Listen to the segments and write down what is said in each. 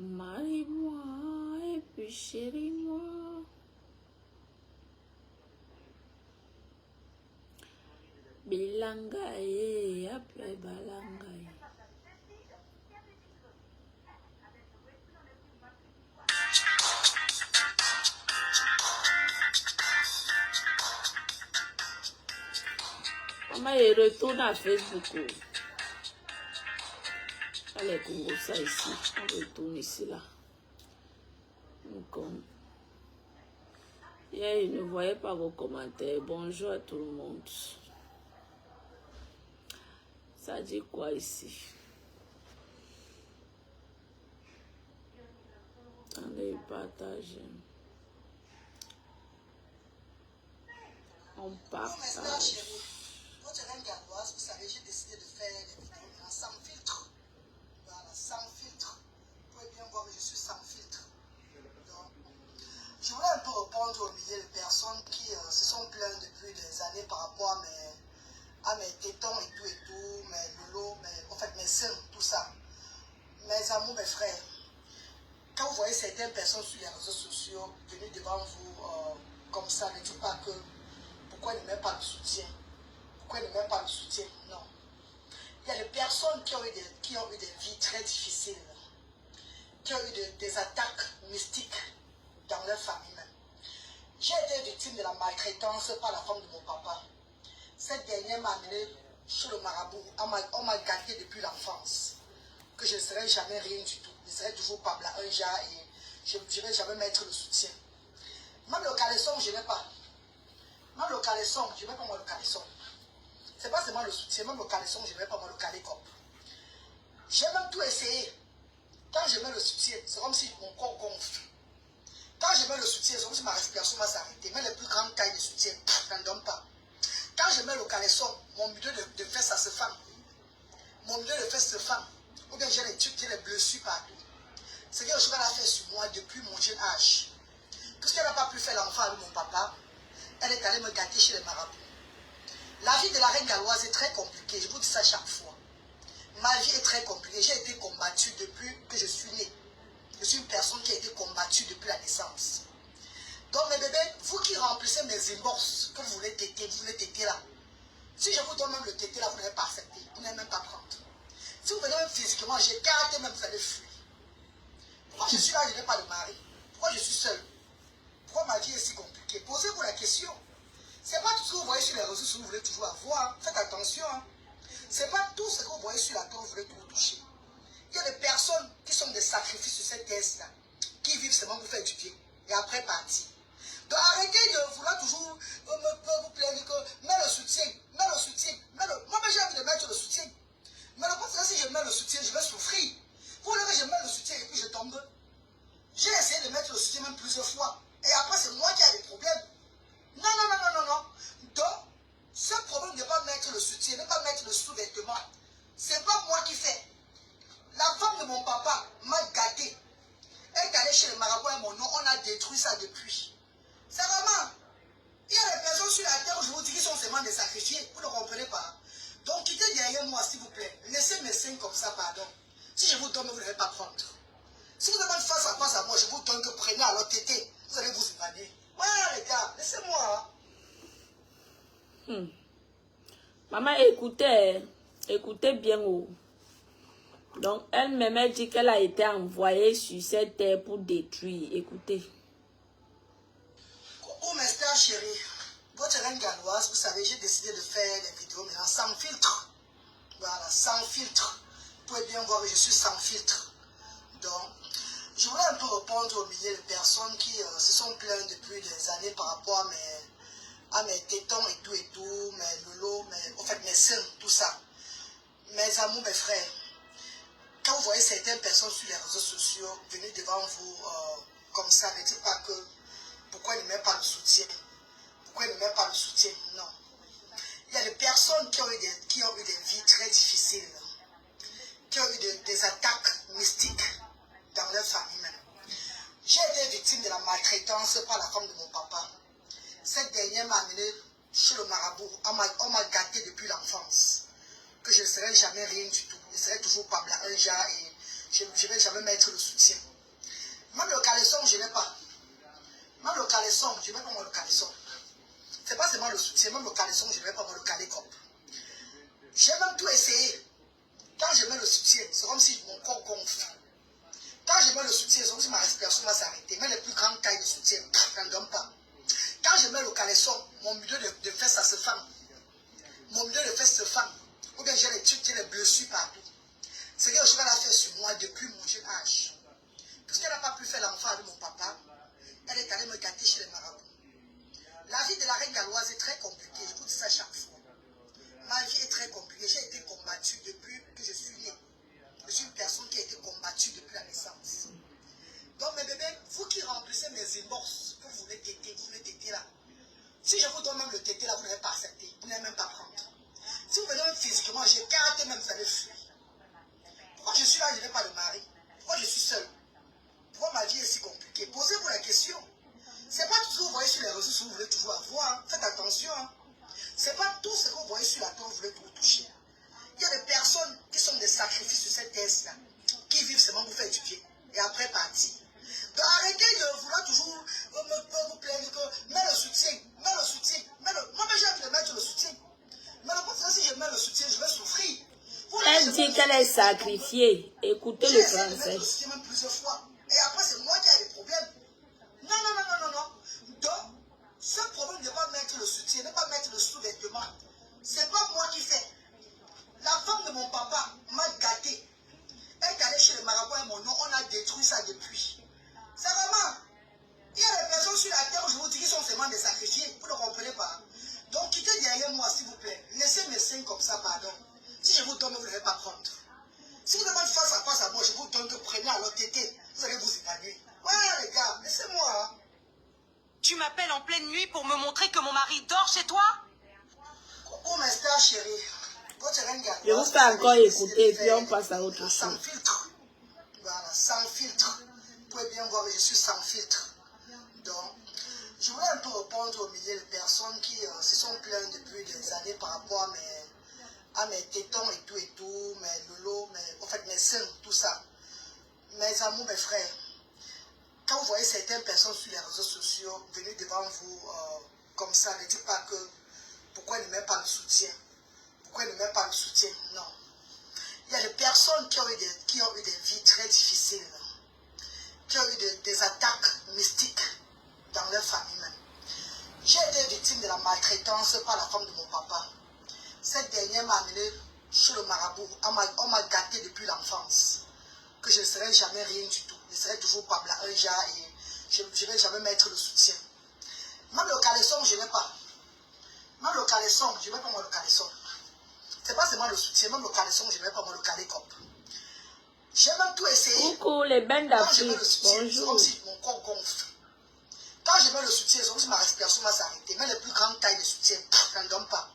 Marie-moi et puis chérie-moi. Bilangaye, après balangaye. Maman, il retourne à Facebook. Allez, Congo, ça ici. On retourne ici, là. Donc, hier, il ne voyait pas vos commentaires. Bonjour à tout le monde. Ça dit quoi ici? Attendez, partage. On partage. Votre reine galloise, vous savez, j'ai décidé de faire des vidéos sans filtre. Voilà, sans filtre. Vous pouvez bien voir que je suis sans filtre. Donc, je voulais un peu répondre aux milliers de personnes qui se sont plaintes depuis des années par rapport à mes tétons et tout, mes lolos, en fait mes seins, tout ça. Mes amours, mes frères. Quand vous voyez certaines personnes sur les réseaux sociaux venir devant vous comme ça, ne dites pas que pourquoi ils ne mettent pas de soutien. Pourquoi ils ne mettent pas de soutien? Non. Il y a des personnes qui ont eu des vies très difficiles, qui ont eu des attaques mystiques dans leur famille même. J'ai été victime de la maltraitance par la femme de mon papa. Cette dernière m'a amené chez le marabout. On m'a gâté depuis l'enfance. Que je ne serai jamais rien du tout. Je serai toujours pas blanc, un jar et je ne vais jamais mettre le soutien. Même le caleçon, je n'ai pas. Même le caleçon, je ne vais pas moi le caleçon. C'est pas seulement le soutien, même le caleçon, je ne vais pas moi le calécop. J'ai même tout essayé. Quand je mets le soutien, c'est comme si mon corps gonfle. Quand je mets le soutien, c'est comme si ma respiration va s'arrêter. Mais les plus grandes tailles de soutien, ça ne donne pas. Quand je mets le caleçon, mon milieu de fesses, ça se fend. Mon milieu de fesses se fend. Ou bien j'ai les blessures partout. C'est quelque chose qu'elle a fait sur moi depuis mon jeune âge. Puisqu'elle n'a pas pu faire l'enfant avec mon papa, elle est allée me gâter chez les marabouts. La vie de la reine galloise est très compliquée, je vous dis ça chaque fois. Ma vie est très compliquée, j'ai été combattue depuis que je suis née. Je suis une personne qui a été combattue depuis la naissance. Donc mes bébés, vous qui remplissez mes inbox, que vous voulez téter là. Si je vous donne même le tété là, vous n'allez pas accepter, vous n'allez même pas prendre. Si vous venez même physiquement, j'ai gardé même, vous allez fuir. Pourquoi je suis là, je n'ai pas de mari? Pourquoi je suis seule? Pourquoi ma vie est si compliquée? Posez-vous la question. Ce n'est pas tout ce que vous voyez sur les réseaux sociaux que vous voulez toujours avoir. Faites attention. Hein. Ce n'est pas tout ce que vous voyez sur la terre que vous voulez toujours toucher. Il y a des personnes qui sont des sacrifices sur cette terre-là, qui vivent seulement pour faire du bien et après partir. Donc arrêtez de vouloir toujours vous plaindre que mets le soutien, mets le soutien, mets le... Moi j'ai envie de mettre le soutien. Mais le problème c'est que si je mets le soutien, je vais souffrir. Vous voulez que je mette le soutien et puis je tombe. J'ai essayé de mettre le soutien même plusieurs fois. Et après c'est moi qui ai des problèmes. Non. Donc, ce problème de ne pas mettre le soutien, de ne pas mettre le sous-vêtement, ce n'est pas moi qui fais. La femme de mon papa m'a gâté. Elle est allée chez le marabout et mon nom, on a détruit ça depuis. C'est vraiment. Il y a des personnes sur la terre où je vous dis qui sont seulement des sacrifiés. Vous ne comprenez pas. Donc, quittez derrière moi, s'il vous plaît. Laissez mes seins comme ça, pardon. Si je vous donne, vous ne n'allez pas prendre. Si vous demandez face à moi, je vous donne que prenez alors tété. Vous allez vous évader. Ouais, les gars, laissez-moi. Maman, écoutez bien. Oh. Donc, elle-même, elle dit qu'elle a été envoyée sur cette terre pour détruire. Écoutez. Coucou mes stars chéries. Votre reine galloise, vous savez, j'ai décidé de faire des vidéos maintenant sans filtre. Voilà, sans filtre. Vous pouvez bien voir que je suis sans filtre. Donc, je voulais un peu répondre aux milliers de personnes qui se sont plaintes depuis des années par rapport à mes tétons et tout, mes lolos, mes seins, tout ça. Mes amours, mes frères. Quand vous voyez certaines personnes sur les réseaux sociaux venir devant vous comme ça, ne dites pas que pourquoi ils ne mettent pas le soutien. Pourquoi ils ne mettent pas le soutien? Non. Il y a des personnes qui ont eu des vies très difficiles, qui ont eu des attaques mystiques dans leur famille même. J'ai été victime de la maltraitance par la femme de mon papa. Cette dernière m'a amené chez le marabout. On m'a gâté depuis l'enfance. Que je ne serai jamais rien du tout. Je serai toujours pas blanc, un jar et je ne vais jamais mettre le soutien. Même le caleçon, je n'ai pas. Même le caleçon, je ne mets pas moi le caleçon. C'est pas seulement le soutien, même le caleçon, je ne mets pas moi le calécop. J'ai même tout essayé. Quand je mets le soutien, c'est comme si mon corps gonfle. Quand je mets le soutien, c'est comme si ma respiration va s'arrêter. Mais les plus grandes tailles de soutien, je ne donne pas. Quand je mets le caleçon, mon milieu de fesses, ça se fend. Mon milieu de fesses se fend. Ou bien j'ai les trucs, j'ai les blessures partout. C'est que le cheval a fait sur moi depuis mon jeune âge. Parce qu'elle n'a pas pu faire l'enfant avec mon papa, elle est allée me gâter chez les marabouts. La vie de la reine galloise est très compliquée, je vous dis ça chaque fois. Ma vie est très compliquée, j'ai été combattue depuis que je suis née. Je suis une personne qui a été combattue depuis la naissance. Donc mes bébés, vous qui remplissez mes inbox, que vous voulez téter, vous voulez téter là. Si je vous donne même le tété là, vous n'allez pas accepter, vous n'allez même pas prendre. Si vous venez même physiquement, j'ai gardé même, vous allez fuir. Pourquoi je suis là, je n'ai pas de mari? Pourquoi je suis seule? Pourquoi ma vie est si compliquée? Posez-vous la question. C'est pas tout ce que vous voyez sur les réseaux sociaux que vous voulez toujours avoir. Hein. Faites attention. Hein. C'est pas tout ce que vous voyez sur la terre que vous voulez tout toucher. Il y a des personnes qui sont des sacrifices sur cette terre-là, qui vivent seulement pour faire étudier et après partir. Donc arrêtez de vouloir toujours me plaindre que mets le soutien, mets le soutien, mets le... Moi j'ai envie de mettre le soutien. Mais le problème c'est que si je mets le soutien, je vais souffrir. Elle dit qu'elle est sacrifiée. Écoutez le français. J'ai essayé de mettre le soutien même plusieurs fois. Et après c'est moi qui ai des problèmes. Non. Donc, ce problème de ne pas mettre le soutien, de ne pas mettre le sous-vêtement, ce n'est pas moi qui fais. La femme de mon papa m'a gâté. Elle est allée chez le marabout et mon nom, on a détruit ça depuis. C'est vraiment. Il y a des personnes sur la terre, je vous dis, qui sont seulement des sacrifiés. Vous ne comprenez pas. Donc, quittez derrière moi, s'il vous plaît. Laissez mes seins comme ça, pardon. Si je vous donne, vous ne devez pas prendre. Si vous demandez face à moi, je vous donne que prenez à l'autre tété. Vous allez vous évanouir. Ouais, les gars, laissez-moi. Hein. Tu m'appelles en pleine nuit pour me montrer que mon mari dort chez toi? Coucou mes stars chérie. Je vous fais encore écouter et puis on passe à autre chose. Sans filtre. Voilà, sans filtre. Vous pouvez bien voir que je suis sans filtre. Donc, je voulais un peu répondre au milieu de personnes qui se sont plaintes depuis des années par rapport à mes tétons et tout, mes lolos, en fait mes seins, tout ça. Mes amours, mes frères. Quand vous voyez certaines personnes sur les réseaux sociaux venir devant vous comme ça, ne dites pas que pourquoi ils ne mettent pas le soutien. Pourquoi ils ne mettent pas le soutien? Non. Il y a des personnes qui ont eu des vies très difficiles, qui ont eu des attaques mystiques dans leur famille même. J'ai été victime de la maltraitance par la femme de mon papa. Cette dernière m'a amené chez le marabout. On m'a gâté depuis l'enfance. Que je ne serai jamais rien du tout. Je serai toujours pas un jar et je ne vais jamais mettre le soutien. Même le caleçon, je n'ai pas. Même le caleçon, je ne mets pas moi le caleçon. C'est pas seulement le soutien, même le caleçon, je ne mets pas moi le calécop. J'ai même tout essayé. Coucou les bains d'Afrique, bonjour. C'est comme si mon corps gonfle. Quand je mets le soutien, c'est comme si ma respiration va s'arrêter. Mais les plus grandes tailles de soutien, je ne donne pas.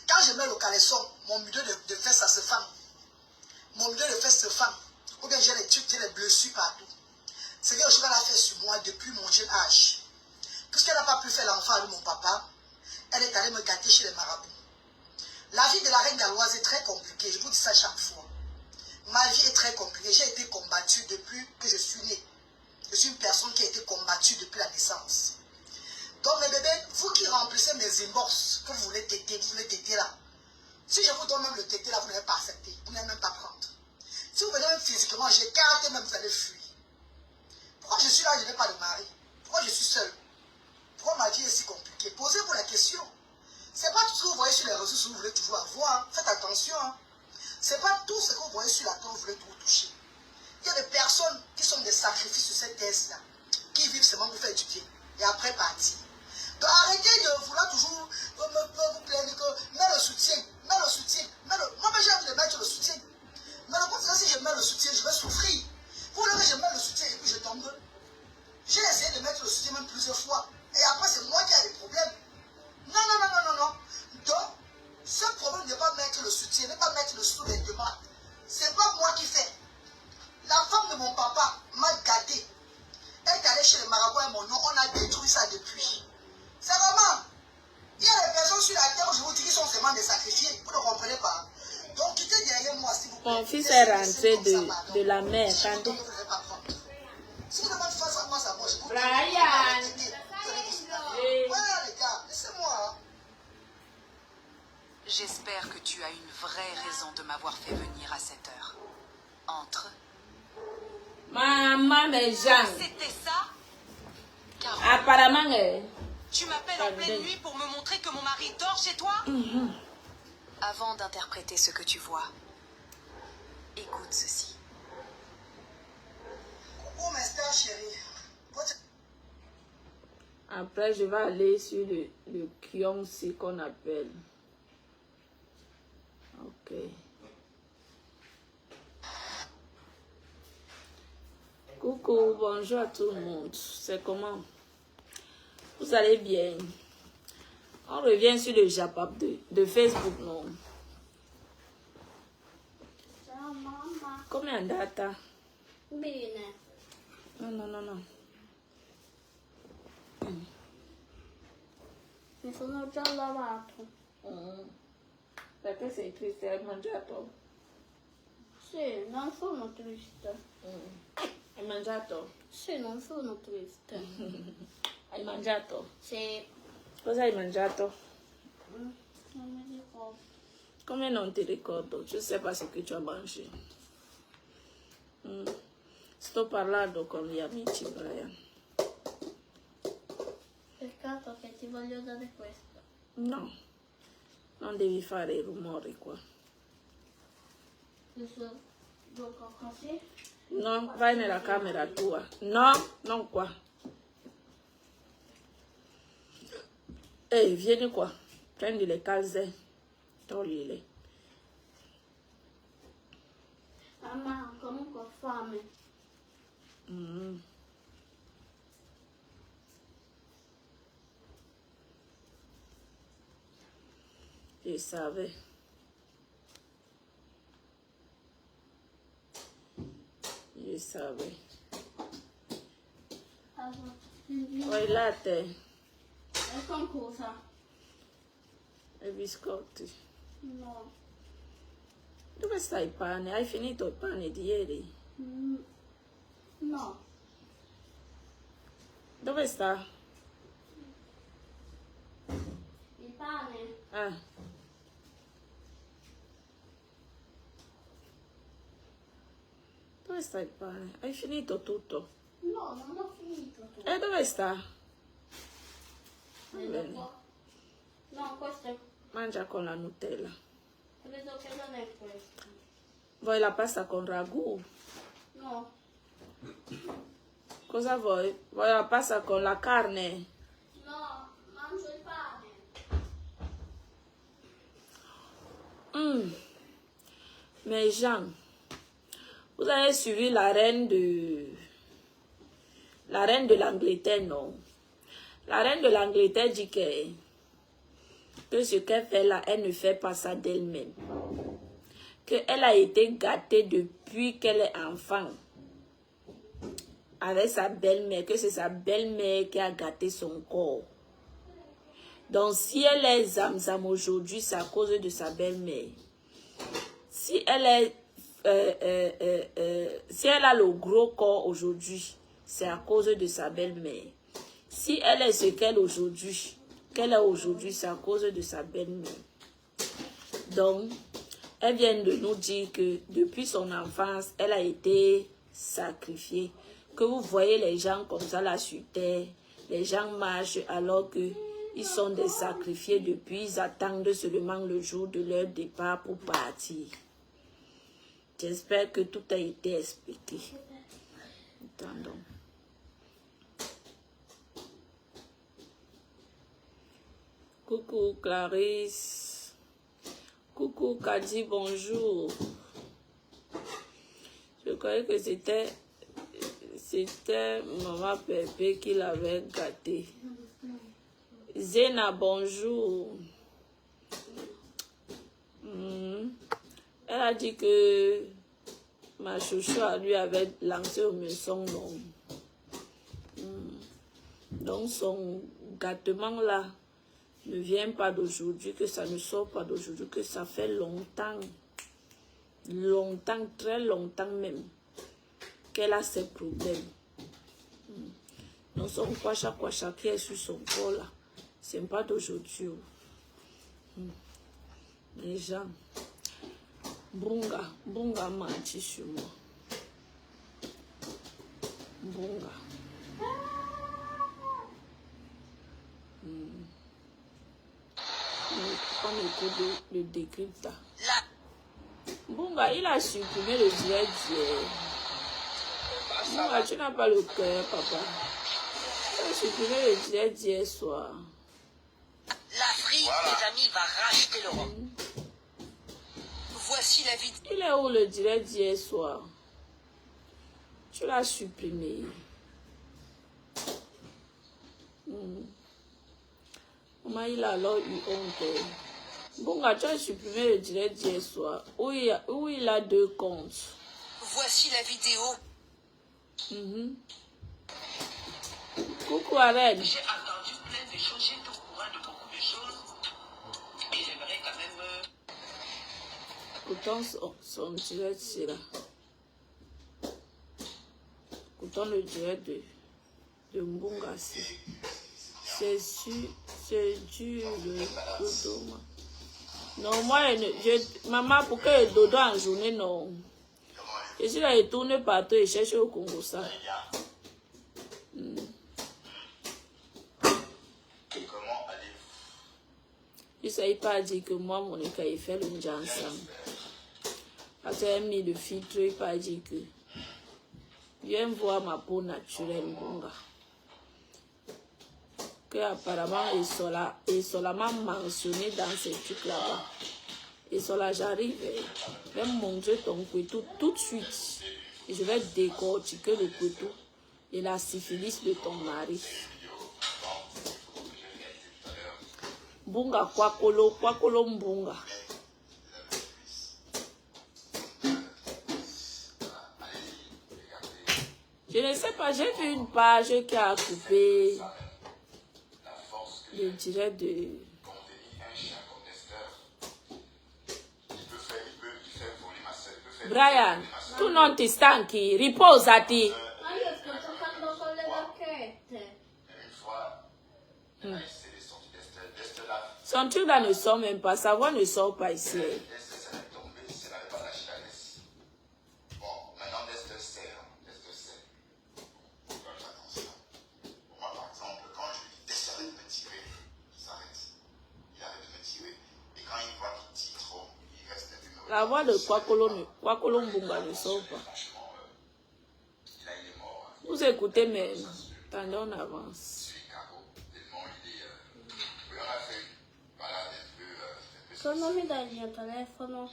Quand je mets le caleçon, mon milieu de fesses, ça se fend. Mon milieu de fesses se fend. Ou bien j'ai les trucs, j'ai les blessures partout. C'est que le cheval a fait sur moi depuis mon jeune âge. Puisqu'elle n'a pas pu faire l'enfant avec mon papa, elle est allée me gâter chez les marabouts. La vie de la reine galloise est très compliquée, je vous dis ça chaque fois. Ma vie est très compliquée, j'ai été combattue depuis que je suis née. Je suis une personne qui a été combattue depuis la naissance. Donc mes bébés, vous qui remplissez mes inbox, que vous voulez téter là. Si je vous donne même le tété là, vous n'allez pas accepter, vous n'allez même pas prendre. Si vous venez même physiquement, j'ai gardé même, vous allez fuir. Pourquoi je suis là, je n'ai pas de mari? Pourquoi je suis seule? Pourquoi ma vie est si compliquée? Posez-vous la question. C'est pas tout ce que vous voyez sur les réseaux sociaux que vous voulez toujours avoir. Hein. Faites attention. Hein. C'est pas tout ce que vous voyez sur la terre que vous voulez tout toucher. Il y a des personnes qui sont des sacrifices sur cette terre-là, qui vivent seulement pour faire étudier et après partir. Donc arrêtez de vouloir toujours me plaindre que mets le soutien, mets le soutien, mets le... Moi j'ai envie de mettre le soutien. Mais le problème c'est que si je mets le soutien, je vais souffrir. Vous voulez que je mette le soutien et puis je tombe. J'ai essayé de mettre le soutien même plusieurs fois. Et après c'est moi qui ai des problèmes. Non. Donc, ce problème de ne pas mettre le soutien, de ne pas mettre le sous-vêtement, ce n'est pas moi qui fais. La femme de mon papa m'a gâté. Elle est allée chez le marabout et mon nom, on a détruit ça depuis. C'est vraiment. Il y a des personnes sur la terre, je vous dis, qui sont seulement des sacrifiés. Vous ne comprenez pas. Donc, quittez derrière moi, s'il vous plaît. Mon fils est rentré de la mer. Si vous demandez J'espère que tu as une vraie raison de m'avoir fait venir à cette heure. Entre. Maman, mes gens. C'était ça? Caro, Apparemment, tu m'appelles en pleine nuit pour me montrer que mon mari dort chez toi? Avant d'interpréter ce que tu vois, écoute ceci. Coucou, mes stars chéries. Votre... Après, je vais aller sur le kiosque qu'on appelle. Ok. Coucou, bonjour à tout le monde. C'est comment? Vous allez bien? On revient sur le Japap de Facebook, non? Ciao mamma. Come è andata? Bene. No. Mi sono già lavato. Perché sei triste? Hai mangiato? Sì, non sono triste. Hai mangiato? Sì, non sono triste. Hai mangiato? Sì. Cosa hai mangiato? Non mi ricordo. Come non ti ricordo? Je sais pas ce que tu as mangé. Sto parlando con gli amici, Brian. Peccato che ti voglio dare questo. No, non devi fare i rumori qua. Adesso gioco così. No, vai nella camera tua. No, non qua. Ehi, vieni qua. Prendi le calze. Toglile. Mamma, comunque ho fame. Je savais. Je savais. Allora, Vuoi il latte e con cosa? e biscotti? No. Dove sta il pane? Hai finito il pane di ieri? No. Dove sta? Il pane? Dove sta il pane? Hai finito tutto? No, non ho finito tutto. E dove sta? Vedo bene. qua. No, questo è... Mangia con la Nutella. Credo che non è questo. Vuoi la pasta con ragù? No. Cosa vuoi? Vuoi la pasta con la carne? No, mangio il pane. Mes gens, vous avez suivi la reine de l'Angleterre, non? La reine de l'Angleterre dit que ce qu'elle fait là, elle ne fait pas ça d'elle-même. Qu'elle a été gâtée depuis qu'elle est enfant avec sa belle-mère, que c'est sa belle-mère qui a gâté son corps. Donc si elle est zamzam aujourd'hui, c'est à cause de sa belle-mère. Si elle est si elle a le gros corps aujourd'hui, c'est à cause de sa belle-mère. Si elle est ce qu'elle est aujourd'hui, c'est à cause de sa belle-mère. Donc, elle vient de nous dire que depuis son enfance, elle a été sacrifiée. Que vous voyez les gens comme ça là sur terre, les gens marchent alors que ils sont des sacrifiés depuis, ils attendent seulement le jour de leur départ pour partir. J'espère que tout a été expliqué. Attendons. Coucou Clarisse. Coucou Kadi, bonjour. Je croyais que c'était Maman Pépé qui l'avait gâté. Zena, bonjour. Elle a dit que ma chouchou lui avait lancé au maison long. Donc son gâtement là ne vient pas d'aujourd'hui, que ça ne sort pas d'aujourd'hui, que ça fait longtemps, très longtemps même, qu'elle a ces problèmes. Donc son kwacha qui est sur son corps là, c'est pas d'aujourd'hui. Les gens. Bunga menti sur moi. Bunga. On écoute le décrypte là. Bunga, il a supprimé le direct d'hier. Bunga, tu n'as pas le cœur, papa. Il a supprimé le direct d'hier soir. L'Afrique, mes amis, va racheter l'Europe. Voici la vidéo. Il est où le direct d'hier soir? Tu l'as supprimé. Maman, il a alors eu honte. Bunga, tu as supprimé le direct d'hier soir. Où il a 2 comptes. Voici la vidéo. Coucou Arène. J'ai entendu plein de choses, j'ai été au courant de beaucoup de choses. Et j'aimerais quand même... Écoutons son direct, c'est là. Écoutons le direct de Mbunga. C'est dû le dodo. Non, moi, maman, pour que le dodo en journée, non. Je suis là, il tourne partout et cherche au Congo ça. Comment allez-vous? Il ne s'agit pas de dire que moi, mon écart, il fait le nja ensemble. Parce qu'elle a mis le filtre, il pas dire que. Viens voir ma peau naturelle, Mbunga. Que apparemment, ils sont là mentionné dans ces trucs là-bas. Ils sont là, j'arrive, je vais montrer ton couteau tout de suite. Et je vais décortiquer le couteau et la syphilis de ton mari. Mbunga, kwakolo Mbunga. Je ne sais pas, j'ai vu une page qui a coupé le direct de... Brian, tu non ti stanchi, riposati. Ma io sto giocando con le bacchette. Son truc là ne sort même pas, sa voix ne sort pas ici. La voix de Kwakolo Mbunga ne sort pas. Vous écoutez même. Attendez, on avance. Non mi dai il mio telefono?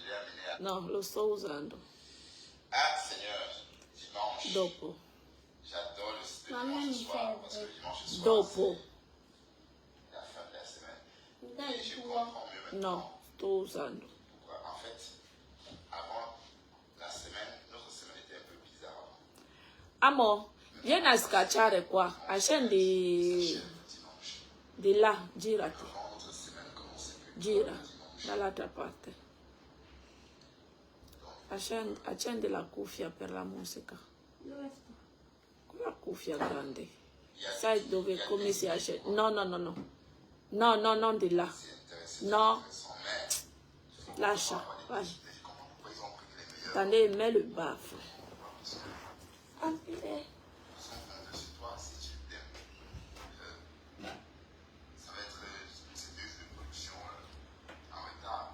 No, lo sto usando. Ah, Seigneur, dimanche, Dopo. j'adore le Ma a me mi soir parce que serve. le dimanche soir, Dopo. c'est la fin de la semaine. Mi dai Et il je tuo? comprends mieux maintenant No, sto usando. pourquoi. En fait, avant la semaine, notre semaine était un peu bizarre. Amo, vieni a scacciare qua. Accendi di là, girati. Quand notre semaine commençait plus Gira, dall'altra parte. Accendi la cuffia per la musica. Dove sta? Quella cuffia grande. Sai dove, come si accende? No, no, no, no. No, no, non di là. No. Lascia, vai. Attendez, mets le baffle. Empilez. ça va être ces 2 jours de production en retard.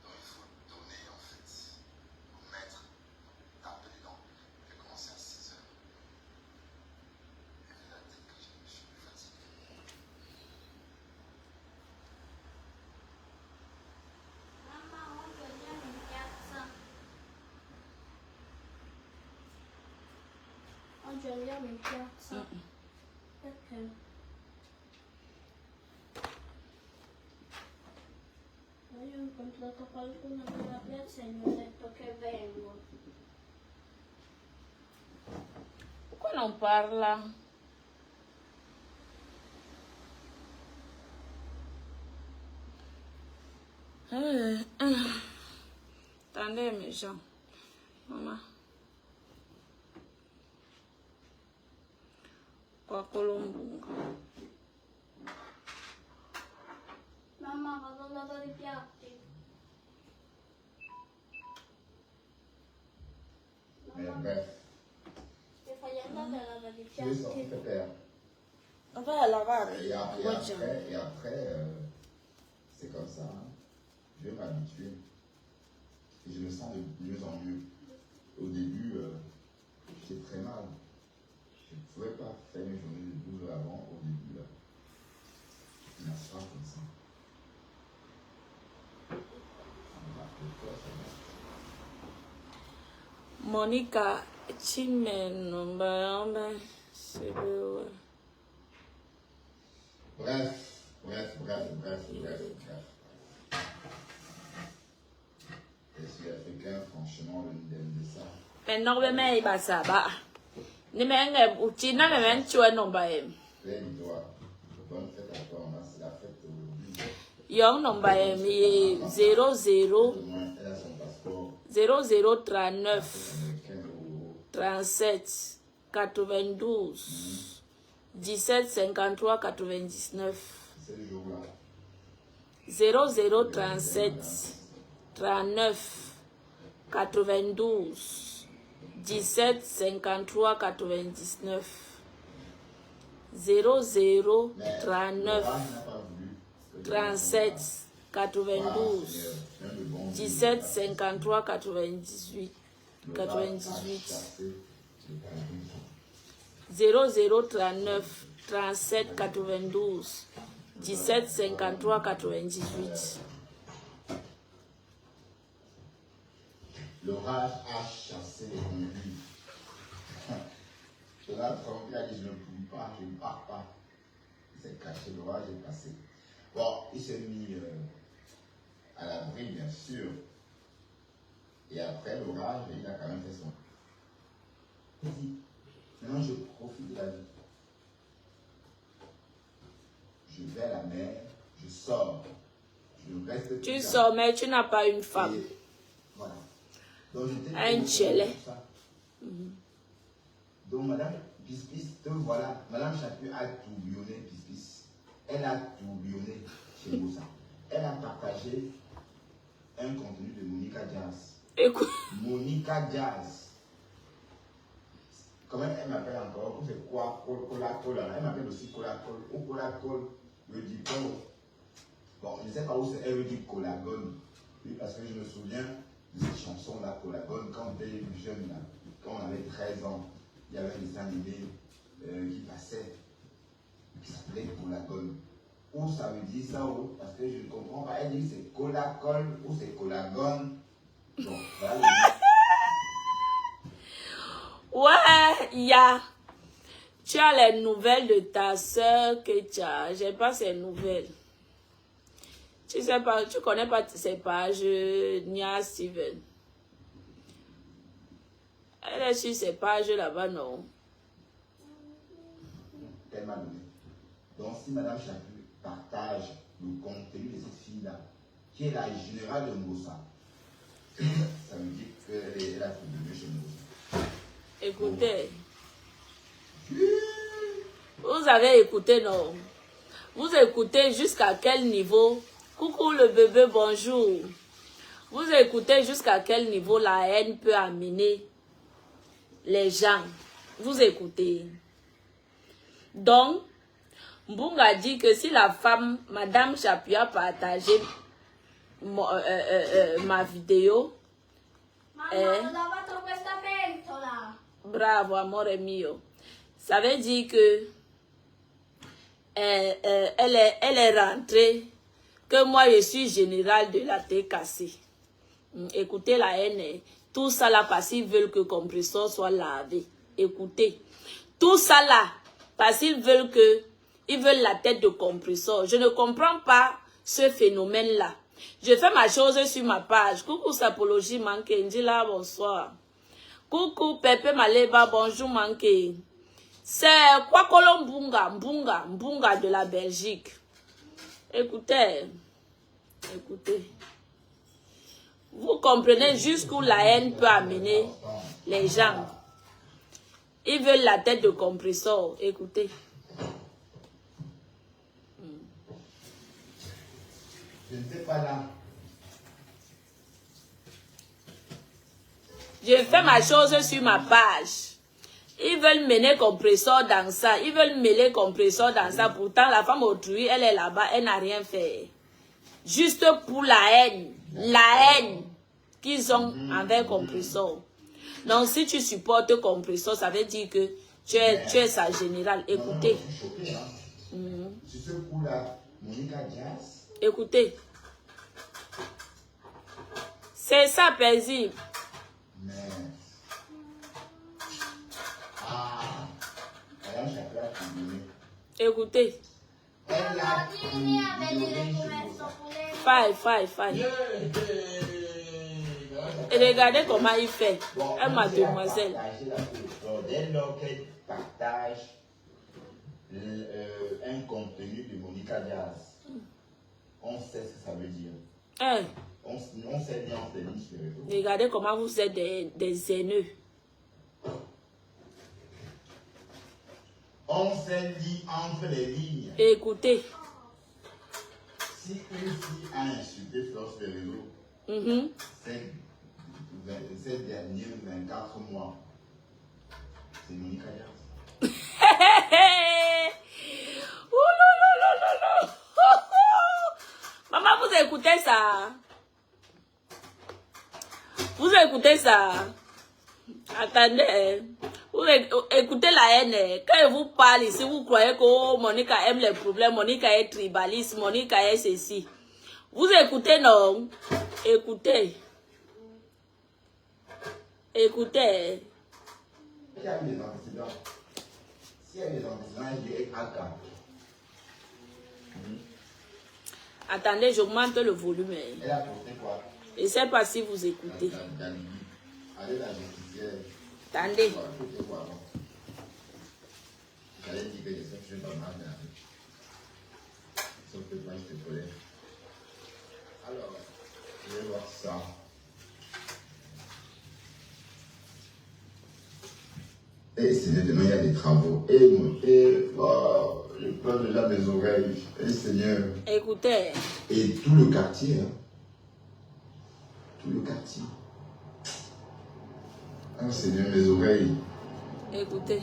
Donc il faut donner en fait, il faut mettre, taper dedans. Je vais commencer à 6 heures. Et la tête que je suis plus fatigué. Mamma, oggi andiamo in piazza. Oggi andiamo in piazza. Perché? Ma io ho incontrato qualcuno nella piazza e mi ha detto che vengo. Pourquoi non parla? Attendez, mes gens. Maman. Kwakolo Mbunga. Mamma, piatti. Mais bref, Che fai andare a lavare i je vais sortir piatti? faire. On va à lavar. Et après, c'est comme ça. Hein. Je vais m'habituer. Et je me sens de mieux en mieux. Au début, j'étais très mal. Je ne pouvais pas faire mes journées de 12 heures avant. Au début, là. Il a ça comme ça. Monica, Chimène, c'est beau. Bref. Je suis africain, franchement, le modèle de ça. Mais non, mais il va ça, bah. Ni mais ou tu n'as même tu es non bah. Lève-toi. Bonne fête à toi, c'est la fête aujourd'hui. Young number est 00 Elle a son passeport 0039 américain au 37 92 17 53 99 c'est le jour-là. 0037 39 92 17 53 99 00 Mais 39 n'a pas voulu que 37 92 17 53 98 0039 37 92 17 53 98. L'orage a chassé les conduits. Donald Trump a dit je ne pouvais pas, je ne pars pas. Il s'est caché, l'orage est passé. Bon, il s'est mis à l'abri, bien sûr. Et après l'orage, il a quand même fait son. Il dit, maintenant je profite de la vie. Je vais à la mer, je sors. Je reste. Tu sors, mais tu n'as pas une femme. Et voilà. Donc, Un chalet. Donc, Madame Pispis, te voilà. Madame Chapu a tourbillonné Pispis. Elle a tourbillonné chez Moussa. Elle a partagé un contenu de Monica Jazz. Écoute, Monica Jazz. Comment elle m'appelle encore? C'est quoi? Cola. Elle m'appelle aussi Cola. Ou Cola. Le diplôme. Bon, je ne sais pas où c'est. Elle veut dire Colagone. Oui, parce que je me souviens de cette chanson-là, Colagone, quand on était jeune, là, quand on avait 13 ans. Il y avait un dessin animé qui passait, qui s'appelait Colagone. Où ça veut dire ça? Parce que je ne comprends pas. Elle dit que c'est Colacol ou c'est Colagone. Donc, voilà. ouais, il y a. Tu as les nouvelles de ta soeur que tu as. J'ai pas ces nouvelles. Tu sais pas, tu connais pas ces pages Nia Steven. Elle est sur ces pages là-bas, non? Elle m'a donné. Donc, si Mme Chapu partage le contenu de cette fille-là, qui est la générale de Moussa, ça veut dire qu'elle a trouvé chez Moussa. Écoutez. Vous avez écouté, non? Vous écoutez jusqu'à quel niveau? Coucou le bébé, bonjour. Vous écoutez jusqu'à quel niveau la haine peut amener les gens. Vous écoutez. Donc, Mbunga dit que si la femme, Madame Chapu a partagé ma vidéo, Mamma, ho lavato questa pentola. bravo, amore mio. Ça veut dire que elle est rentrée, que moi je suis générale de la TKC. Écoutez la haine, tout ça là parce qu'ils veulent que le compresseur soit lavé. Écoutez, tout ça là parce qu'ils veulent la tête de compresseur. Je ne comprends pas ce phénomène là. Je fais ma chose sur ma page. Coucou Sapologie Manké, Ndila, bonsoir. Coucou Pepe Maleba, bonjour Manké. C'est quoi Mbunga de la Belgique. Écoutez. Vous comprenez jusqu'où la haine peut amener les gens. Ils veulent la tête de compresseur. Écoutez. Je ne sais pas là. Je fais ma chose sur ma page. Ils veulent mener compresseur dans ça. Ils veulent mêler compresseur dans ça. Pourtant, la femme autrui, elle est là-bas. Elle n'a rien fait. Juste pour la haine. La haine qu'ils ont envers compresseur. Donc, si tu supportes compresseur, ça veut dire que tu es sa générale. Écoutez. Non, je suis choqué, hein. Sur ce coup-là, Monica Diaz. Écoutez. C'est ça, paisible. Mais. Ah. Alors, j'ai appelé à terminer. Écoutez. Elle a Faille. Et regardez comment il fait. Elle m'a demoiselle. Dès lors qu'elle partage un contenu de Monica Diaz, on sait ce que ça veut dire. Hein? On sait bien en télévision sur les réseaux. Regardez comment vous êtes des haineux. On s'est dit entre les lignes. Écoutez. Si une fille a insulté Flore sur les réseaux, ces derniers 24 mois, c'est Monica Diaz. Maman, vous écoutez ça? Vous écoutez ça? Attendez. Vous écoutez la haine. Quand je vous parle ici, vous croyez que oh, Monica aime les problèmes, Monica est tribaliste, Monica est ceci. Vous écoutez, non? Écoutez. Écoutez. Il y a eu des antécédents. S'il y a des antécédents, il y a AK. Attendez, j'augmente le volume. Elle a porté quoi? Je ne sais pas si vous écoutez. Allez, la justicière. Attendez. J'allais dire que je sais que je suis pas mal. Sauf que toi, je te connais. Alors, je vais voir ça. Et Seigneur, demain, il y a des travaux. Et oh, je pleure déjà mes oreilles. Et Seigneur. Écoutez. Et tout le quartier. Hein. Tout le quartier. Oh Seigneur, mes oreilles. Écoutez.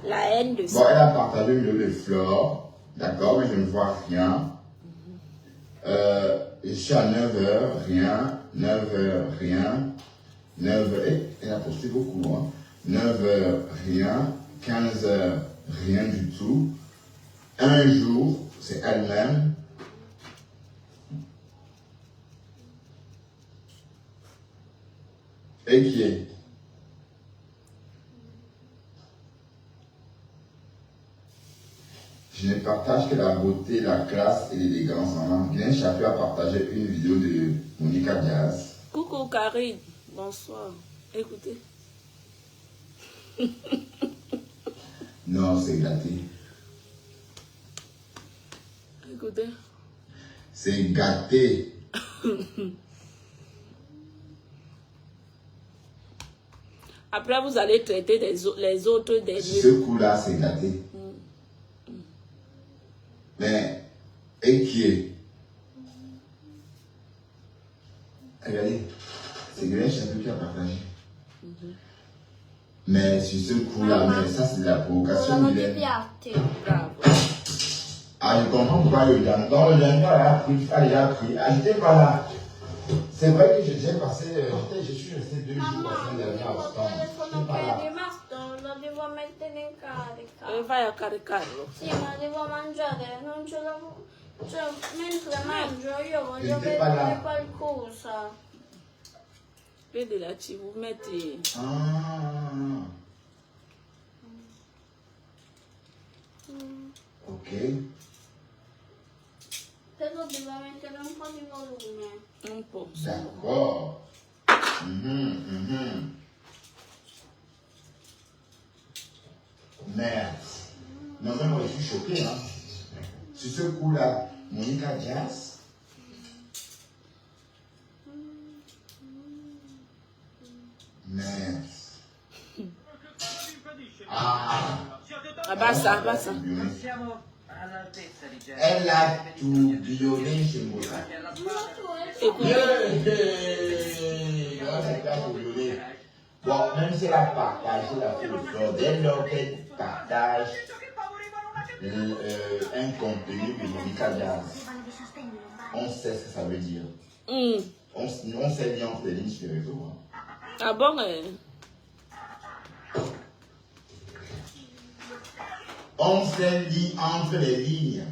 La haine de ça. Bon, elle a partagé une de fleurs. D'accord, mais je ne vois rien. Je suis à 9h, rien. 9h, rien. 9h, elle a posté beaucoup. Hein. 9h, rien. 15h, rien du tout. Un jour, c'est elle-même. Et qui est? Je ne partage que la beauté, la classe et l'élégance. On a bien échappé à partager une vidéo de Monica Diaz. Coucou Karine, bonsoir. Écoutez. Non, c'est gâté. Écoutez. C'est gâté. Après, vous allez traiter les autres des lieux. Ce coup-là, c'est gâté. Mais, et qui est? Regardez, c'est Grèce Chapelle qui a partagé. Mais sur ce coup-là, mais ça c'est de la provocation. Ah, je comprends pourquoi le Django, a déjà pris. Ah, j'étais pas là. C'est vrai que j'ai passé, je suis resté 2 jours la semaine dernière au stand. J'étais pas là. Lo devo mettere in carica. Vai a caricarlo. Sì, ma devo mangiare, non ce la... Cioè, mentre mangio io voglio J'étais pas là. vedere qualcosa. Vedi là, ci vous mettez. Ah. Ok. Però devo mettere un po' di volume. Un po'. D'accord. Merde. Non, mais moi je suis choqué. Hein. Sur ce coup-là, Monica Diaz. Merde. Ah. Abbassa, abbassa. Elle a tourbillonné chez moi. Bon, même si elle a partagé la fille de fleur, dès lors qu'elle partage un contenu de Monica Jazz, on sait ce que ça veut dire. On sait bien entre les lignes sur les réseaux. Hein. Ah bon? On sait lire entre les lignes.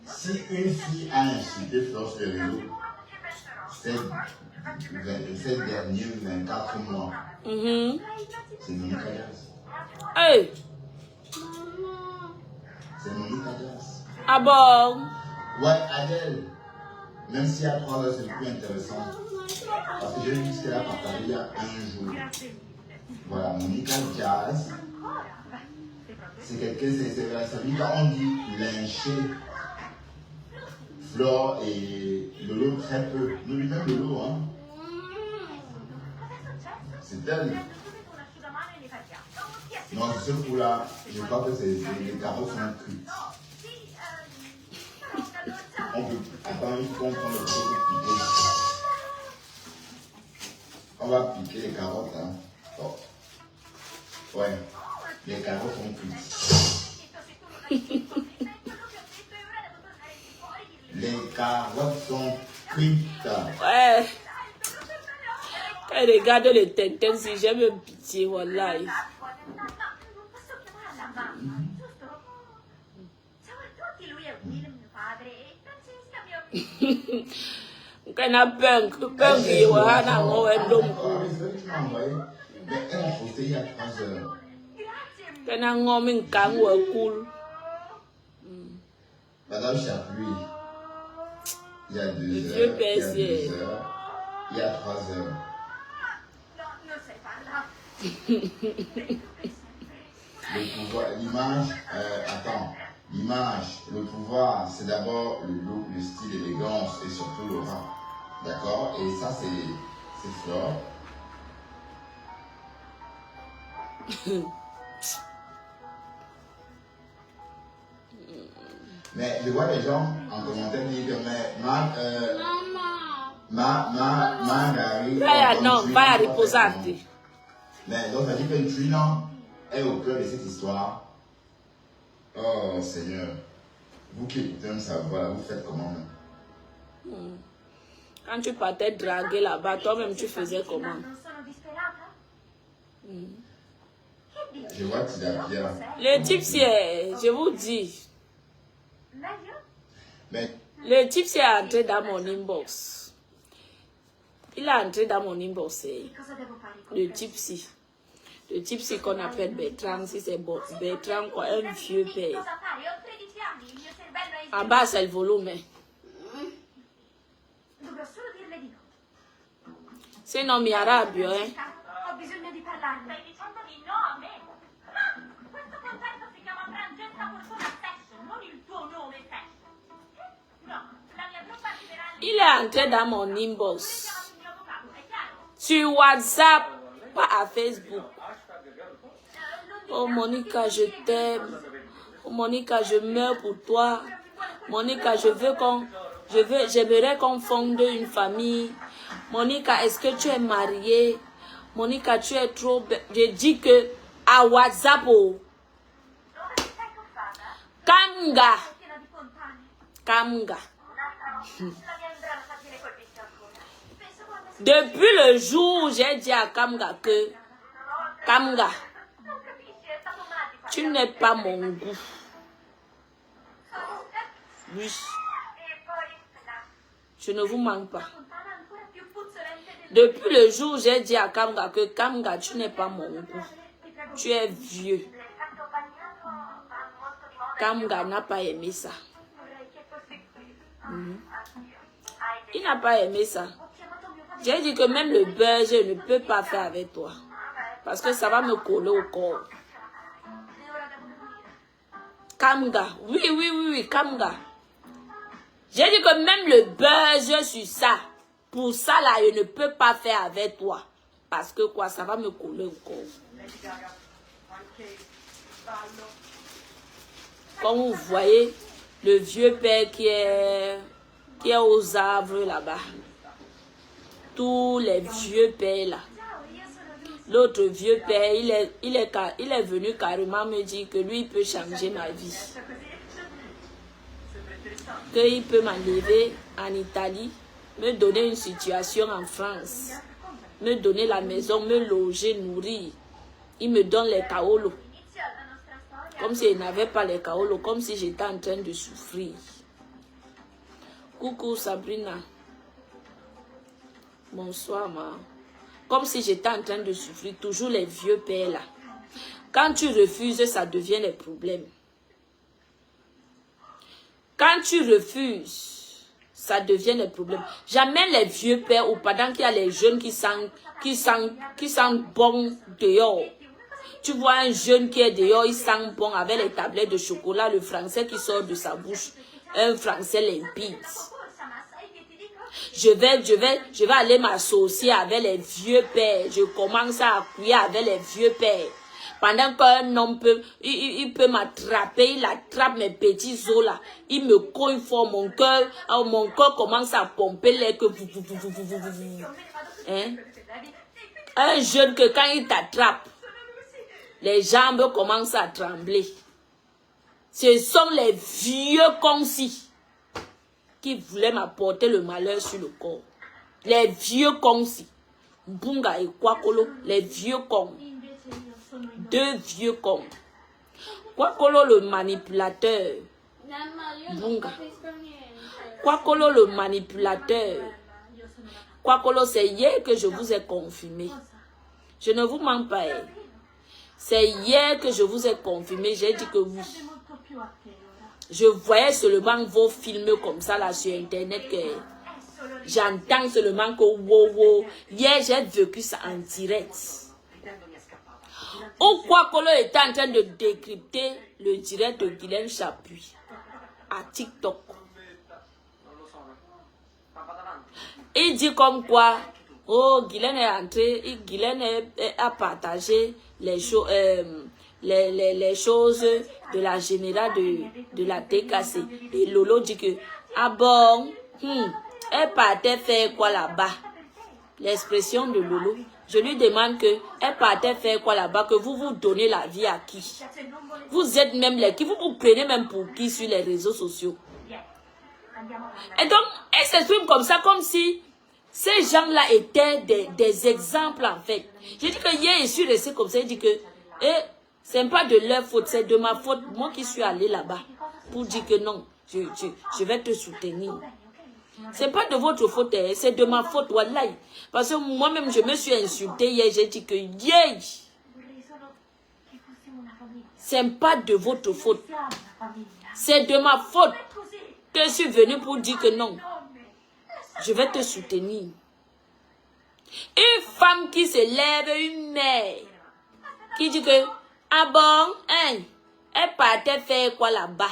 Si une fille a insulté Fleur sur les réseaux, ces derniers 24 mois, c'est Monica Jazz. Hey! C'est Monica Jazz. Ah bon? Ouais, Adèle, même si à 3 heures c'est plus intéressant, parce que j'ai vu ce qu'elle a partagé il y a un jour. Voilà, Monica Jazz, c'est quelqu'un, c'est lui quand on dit lyncher Flore et Lolo très peu. Nous lui-même Lolo, hein. C'est elle. Non, ce coup-là, je crois que les carottes sont cuites. On peut attendre une fois qu'on prend le coup pour piquer. On va piquer les carottes, hein. Oh. Ouais, les carottes sont cuites. Les carottes sont cuites. Ouais. Quand je regarde les Tintin, si j'aime un pitié, voilà. Quand on a peur, il y a un homme. Mais elle a posté il y a 3 heures. Quand on a un homme, cool. Madame Chapuis, il y a 2 heures, il y a 2 heures, il y a 3 heures. Le pouvoir, l'image, attends, l'image, le pouvoir, c'est d'abord le look, le style, l'élégance et surtout l'aura. D'accord? Et ça, c'est fort. Mais je vois les gens en commentaire dire que Marguerite. Non, va reposer. Mais donc ça dit que Trina est au cœur de cette histoire. Oh Seigneur, vous qui écoutez même ça, voilà, vous faites comment? Quand tu partais draguer là-bas, toi-même tu faisais comment? Je vois que tu l'as bien. Le type c'est, je vous dis. Mais le type c'est entré dans mon inbox. Il est entré dans mon inbox. Le type-ci. Le type-ci qu'on appelle Bertrand, si c'est bon. Bertrand, quoi, un vieux père. En bas, c'est le volume. Sinon, mi arabio, hein. Ho bisogno di parlarne. Stai dicendo di no a me? Ma questo concerto si chiama Francesca Fortuna Session, non il tuo nome Session. No, la mia truppa arriverà lì. Il est entré dans mon inbox. Sur WhatsApp, pas à Facebook. Oh Monica, je t'aime. Oh Monica, je meurs pour toi. Monica, j'aimerais qu'on fonde une famille. Monica, est-ce que tu es mariée? Monica, tu es trop belle. Je dis que à WhatsApp, oh. Kamga. Kamga. Depuis le jour où j'ai dit à Kamga que Kamga, tu n'es pas mon goût. Oui. Je ne vous manque pas. Depuis le jour où j'ai dit à Kamga que Kamga, tu n'es pas mon goût. Tu es vieux. Kamga n'a pas aimé ça. Il n'a pas aimé ça. J'ai dit que même le beurre, je ne peux pas faire avec toi. Parce que ça va me coller au corps. Kamga. Oui, Kamga. J'ai dit que même le beurre, je suis ça. Pour ça, là, je ne peux pas faire avec toi. Parce que quoi, ça va me coller au corps. Comme vous voyez, le vieux père qui est aux arbres là-bas. Tous les vieux pères là. L'autre vieux père, il est venu carrément me dire que lui, il peut changer ma vie. Qu'il peut m'enlever en Italie, me donner une situation en France, me donner la maison, me loger, nourrir. Il me donne les kaolos. Comme s'il n'avait pas les kaolos, comme si j'étais en train de souffrir. Coucou Sabrina. Bonsoir, ma. Comme si j'étais en train de souffrir. Toujours les vieux pères là. Quand tu refuses, ça devient les problèmes. Quand tu refuses, ça devient les problèmes. Jamais les vieux pères ou pendant qu'il y a les jeunes qui sentent bon dehors. Tu vois un jeune qui est dehors, il sent bon avec les tablettes de chocolat, le français qui sort de sa bouche. Un français limpide. Je vais aller m'associer avec les vieux pères. Je commence à appuyer avec les vieux pères. Pendant qu'un homme peut, il peut m'attraper, il attrape mes petits os là. Il me cogne fort mon cœur commence à pomper l'air que hein? Un jeune que quand il t'attrape, les jambes commencent à trembler. Ce sont les vieux concis qui voulaient m'apporter le malheur sur le corps. Les vieux concis. Bunga et Kwakolo, les vieux cons. Deux vieux cons. Kwakolo le manipulateur. Bunga. Kwakolo le manipulateur. Kwakolo, c'est hier que je vous ai confirmé. Je ne vous mens pas. C'est hier que je vous ai confirmé. J'ai dit que oui. Je voyais seulement vos films comme ça là sur internet. J'entends seulement que wow. Hier, j'ai vécu ça en direct. Ou Kwakolo était en train de décrypter le direct de Guylaine Chapuis à TikTok. Il dit comme quoi, oh, Guylaine est entré, Guylaine a partagé les choses de la générale de la TKC. Et Lolo dit que, ah bon, elle partait faire quoi là-bas? L'expression de Lolo. Je lui demande que elle partait faire quoi là-bas, que vous vous donnez la vie à qui? Vous êtes même les qui? Vous vous prenez même pour qui sur les réseaux sociaux? Et donc, elle s'exprime comme ça, comme si ces gens-là étaient des exemples en fait. J'ai dit que hier, je suis restée comme ça, il dit que c'est pas de leur faute, c'est de ma faute, moi qui suis allée là-bas, pour dire que non, je vais te soutenir. C'est pas de votre faute, c'est de ma faute, wallahi. Parce que moi-même, je me suis insultée hier, j'ai dit que yeah, c'est pas de votre faute. C'est de ma faute que je suis venue pour dire que non, je vais te soutenir. Une femme qui se lève, une mère, qui dit que, ah bon, hein, elle partait faire quoi là-bas?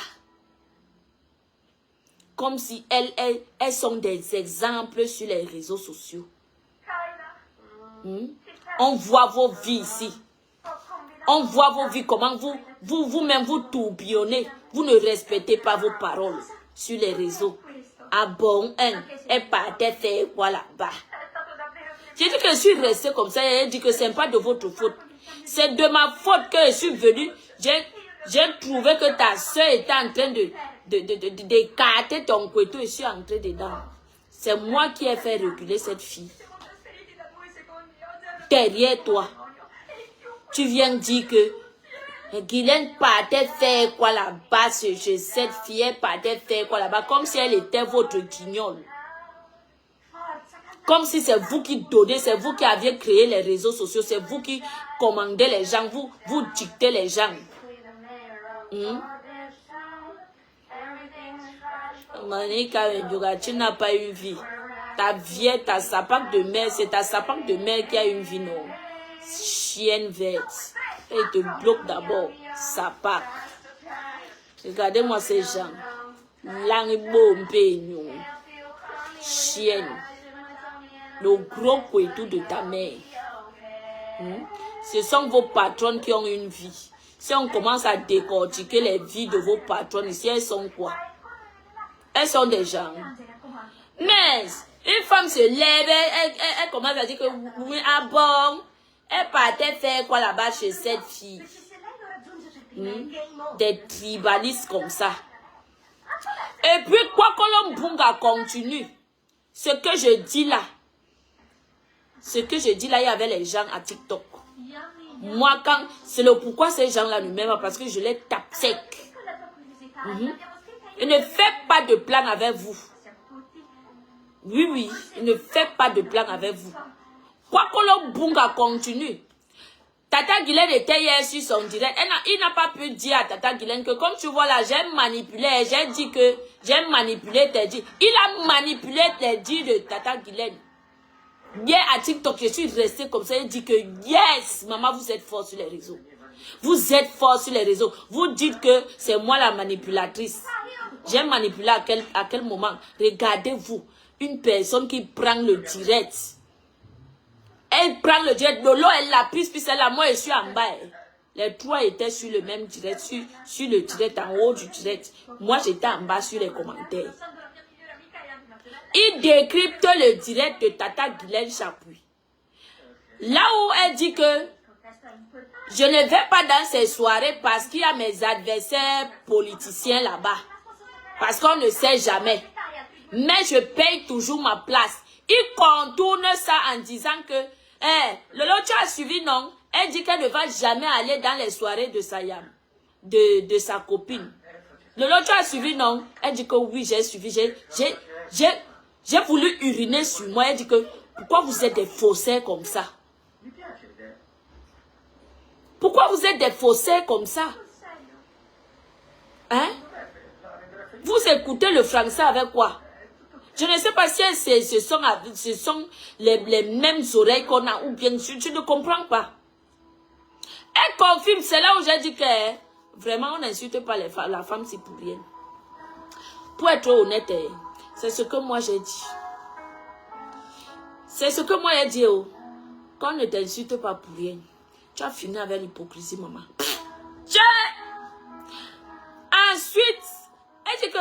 Comme si elles sont des exemples sur les réseaux sociaux. On voit vos vies ici. On voit vos vies, comment vous-même vous tourbillonnez. Vous ne respectez pas vos paroles sur les réseaux. Ah bon, hein, elle partait faire quoi là-bas? J'ai dit que je suis restée comme ça et elle dit que ce n'est pas de votre faute. C'est de ma faute que je suis venue. J'ai trouvé que ta soeur était en train d'écarter ton couteau et je suis entrée dedans. C'est moi qui ai fait reculer cette fille. Derrière toi, tu viens dire que Guylaine partait faire quoi là-bas, cette fille, elle partait faire quoi là-bas, comme si elle était votre guignole. Comme si c'est vous qui donnez, c'est vous qui aviez créé les réseaux sociaux, c'est vous qui commandez les gens, vous dictez les gens. Monica, tu n'as pas eu vie. Ta vie, ta sapac de mer, c'est ta sapac de mer qui a une vie, non. Chienne verte. Elle te bloque d'abord. Sapac. Regardez-moi ces gens. Chienne. Le gros couteau de ta mère. Ce sont vos patronnes qui ont une vie. Si on commence à décortiquer les vies de vos patronnes ici, elles sont quoi? Elles sont des gens. Mais une femme se lève, elle commence à dire que oui, ah bon, elle partait faire quoi là-bas chez cette fille? Des tribalistes comme ça. Et puis, quoi que l'on bunga continue, ce que je dis là, il y avait les gens à TikTok. Moi, quand, c'est le pourquoi ces gens-là ne m'aiment pas, parce que je les tape sec. Il ne fait pas de plan avec vous. Oui, il ne fait pas de plan avec vous. Quoi que l'on bunga continue. Tata Guylaine était hier sur son direct. Il n'a pas pu dire à Tata Guylaine que comme tu vois là, j'ai manipulé, j'ai dit que j'ai manipulé tes dits. Il a manipulé tes dits de Tata Guylaine. Hier à TikTok, je suis restée comme ça. Il dit que yes, maman, vous êtes fort sur les réseaux. Vous êtes fort sur les réseaux. Vous dites que c'est moi la manipulatrice. J'ai manipulé à quel moment? Regardez-vous, une personne qui prend le direct. Elle prend le direct, Lolo, elle l'a prise, puis celle-là, moi, je suis en bas. Les trois étaient sur le même direct, sur le direct, en haut du direct. Moi, j'étais en bas sur les commentaires. Il décrypte le direct de Tata Guylaine Chapuis. Là où elle dit que je ne vais pas dans ces soirées parce qu'il y a mes adversaires politiciens là-bas. Parce qu'on ne sait jamais. Mais je paye toujours ma place. Il contourne ça en disant que Lolo, tu as suivi, non? Elle dit qu'elle ne va jamais aller dans les soirées de Sayam, de sa copine. Lolo, tu as suivi, non? Elle dit que oui, j'ai suivi. J'ai voulu uriner sur moi. Elle dit que pourquoi vous êtes des faussaires comme ça? Pourquoi vous êtes des faussaires comme ça? Hein? Vous écoutez le français avec quoi? Je ne sais pas si ce sont les mêmes oreilles qu'on a ou bien je ne comprends pas. Elle confirme, c'est là où j'ai dit que vraiment on n'insulte pas la femme si pour rien. Pour être honnête, c'est ce que moi j'ai dit. C'est ce que moi j'ai dit. Qu'on ne t'insulte pas pour rien. Tu as fini avec l'hypocrisie, maman. Ensuite, elle dit que